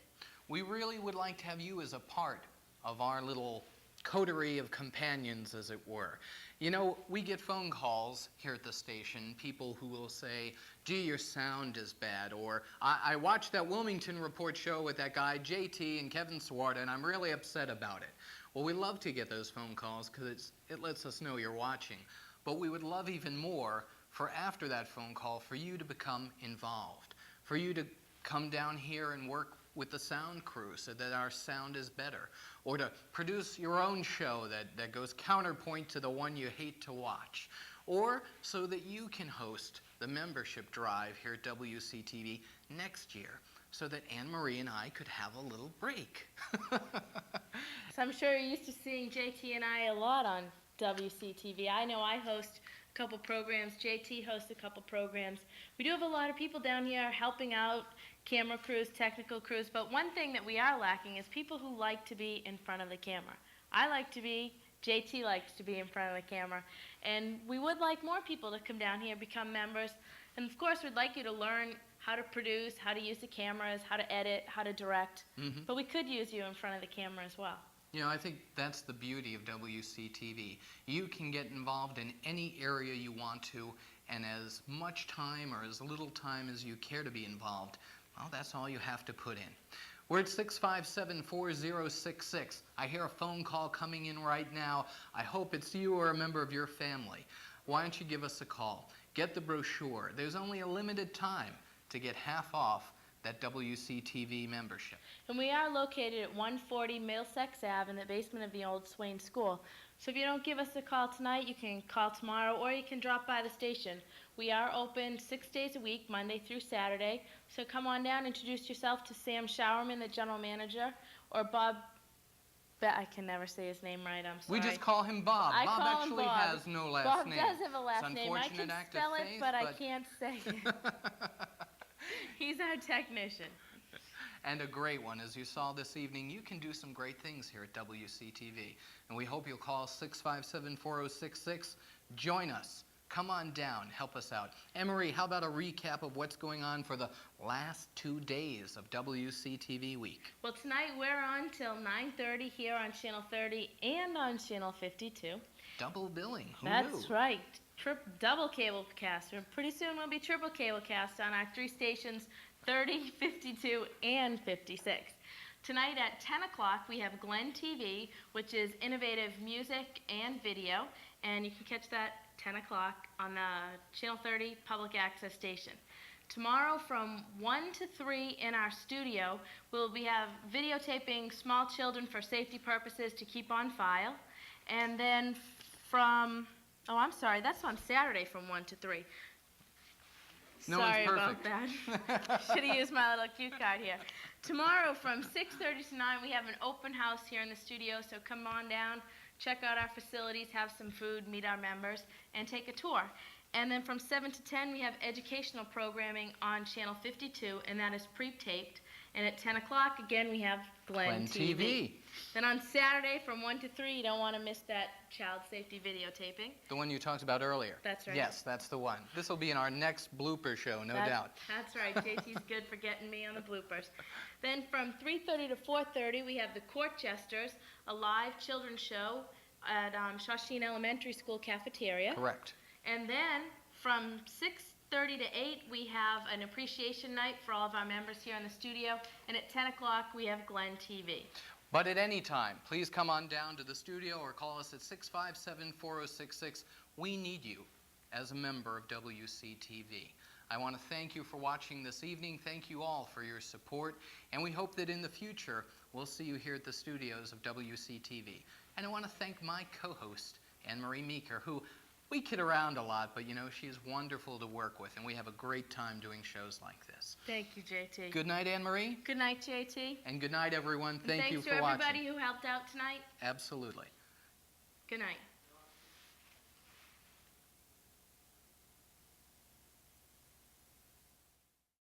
We really would like to have you as a part of our little coterie of companions, as it were. You know, we get phone calls here at the station, people who will say, gee, your sound is bad, or I watched that Wilmington Report show with that guy JT and Kevin Swarta, and I'm really upset about it. Well, we love to get those phone calls because it lets us know you're watching. But we would love even more for after that phone call for you to become involved, for you to come down here and work with the sound crew so that our sound is better, or to produce your own show that goes counterpoint to the one you hate to watch, or so that you can host the membership drive here at WCTV next year so that Anne-Marie and I could have a little break. So I'm sure you're used to seeing JT and I a lot on WCTV. I know I host a couple programs. JT hosts a couple programs. We do have a lot of people down here helping out, camera crews, technical crews, but one thing that we are lacking is people who like to be in front of the camera. I like to be, JT likes to be in front of the camera, and we would like more people to come down here, become members, and of course we'd like you to learn how to produce, how to use the cameras, how to edit, how to direct, but we could use you in front of the camera as well. You know, I think that's the beauty of WCTV. You can get involved in any area you want to, and as much time or as little time as you care to be involved, well, that's all you have to put in. We're at 657-4066. I hear a phone call coming in right now. I hope it's you or a member of your family. Why don't you give us a call? Get the brochure. There's only a limited time to get half off that WCTV membership. And we are located at 140 Middlesex Ave in the basement of the old Swain School. So if you don't give us a call tonight, you can call tomorrow or you can drop by the station. We are open 6 days a week, Monday through Saturday. So come on down, introduce yourself to Sam Showerman, the general manager, or Bob, I can never say his name right, I'm sorry. We just call him Bob. Bob actually has no last name. Bob does have a last name. I can act spell of it, faith, but I can't say it. He's our technician. And a great one. As you saw this evening, you can do some great things here at WCTV. And we hope you'll call 657-4066. Join us. Come on down, help us out. Anne-Marie, how about a recap of what's going on for the last 2 days of WCTV week? Well, tonight we're on till 9:30 here on Channel 30 and on Channel 52. Double billing, who knew? That's right. Double cable cast. And pretty soon we'll be triple cable cast on our 3 stations, 30, 52, and 56. Tonight at 10 o'clock we have Glen TV, which is innovative music and video, and you can catch that 10 o'clock on the Channel 30 public access station. Tomorrow from 1 to 3 in our studio, we'll have videotaping small children for safety purposes to keep on file. And then from, that's on Saturday from 1 to 3. No Sorry one's about that. Should have used my little cue card here. Tomorrow from 6:30 to 9, we have an open house here in the studio, so come on down, check out our facilities, have some food, meet our members, and take a tour. And then from 7 to 10, we have educational programming on Channel 52, and that is pre-taped. And at 10 o'clock, again, we have Glen TV. Then on Saturday from 1 to 3, you don't want to miss that child safety videotaping. The one you talked about earlier. That's right. Yes, that's the one. This will be in our next blooper show, no doubt. That's right. JT's good for getting me on the bloopers. Then from 3:30 to 4:30, we have the Court Jesters, a live children's show at Shawsheen Elementary School cafeteria. Correct. And then from 6:30 to 8, we have an appreciation night for all of our members here in the studio. And at 10 o'clock, we have Glen TV. But at any time, please come on down to the studio or call us at 657-4066. We need you as a member of WCTV. I want to thank you for watching this evening. Thank you all for your support. And we hope that in the future, we'll see you here at the studios of WCTV. And I want to thank my co-host, Anne-Marie Meeker, who we kid around a lot, but you know, she is wonderful to work with, and we have a great time doing shows like this. Thank you, JT. Good night, Anne-Marie. Good night, JT. And good night, everyone. Thank you for watching. watching. Thanks to everybody who helped out tonight. Absolutely. Good night.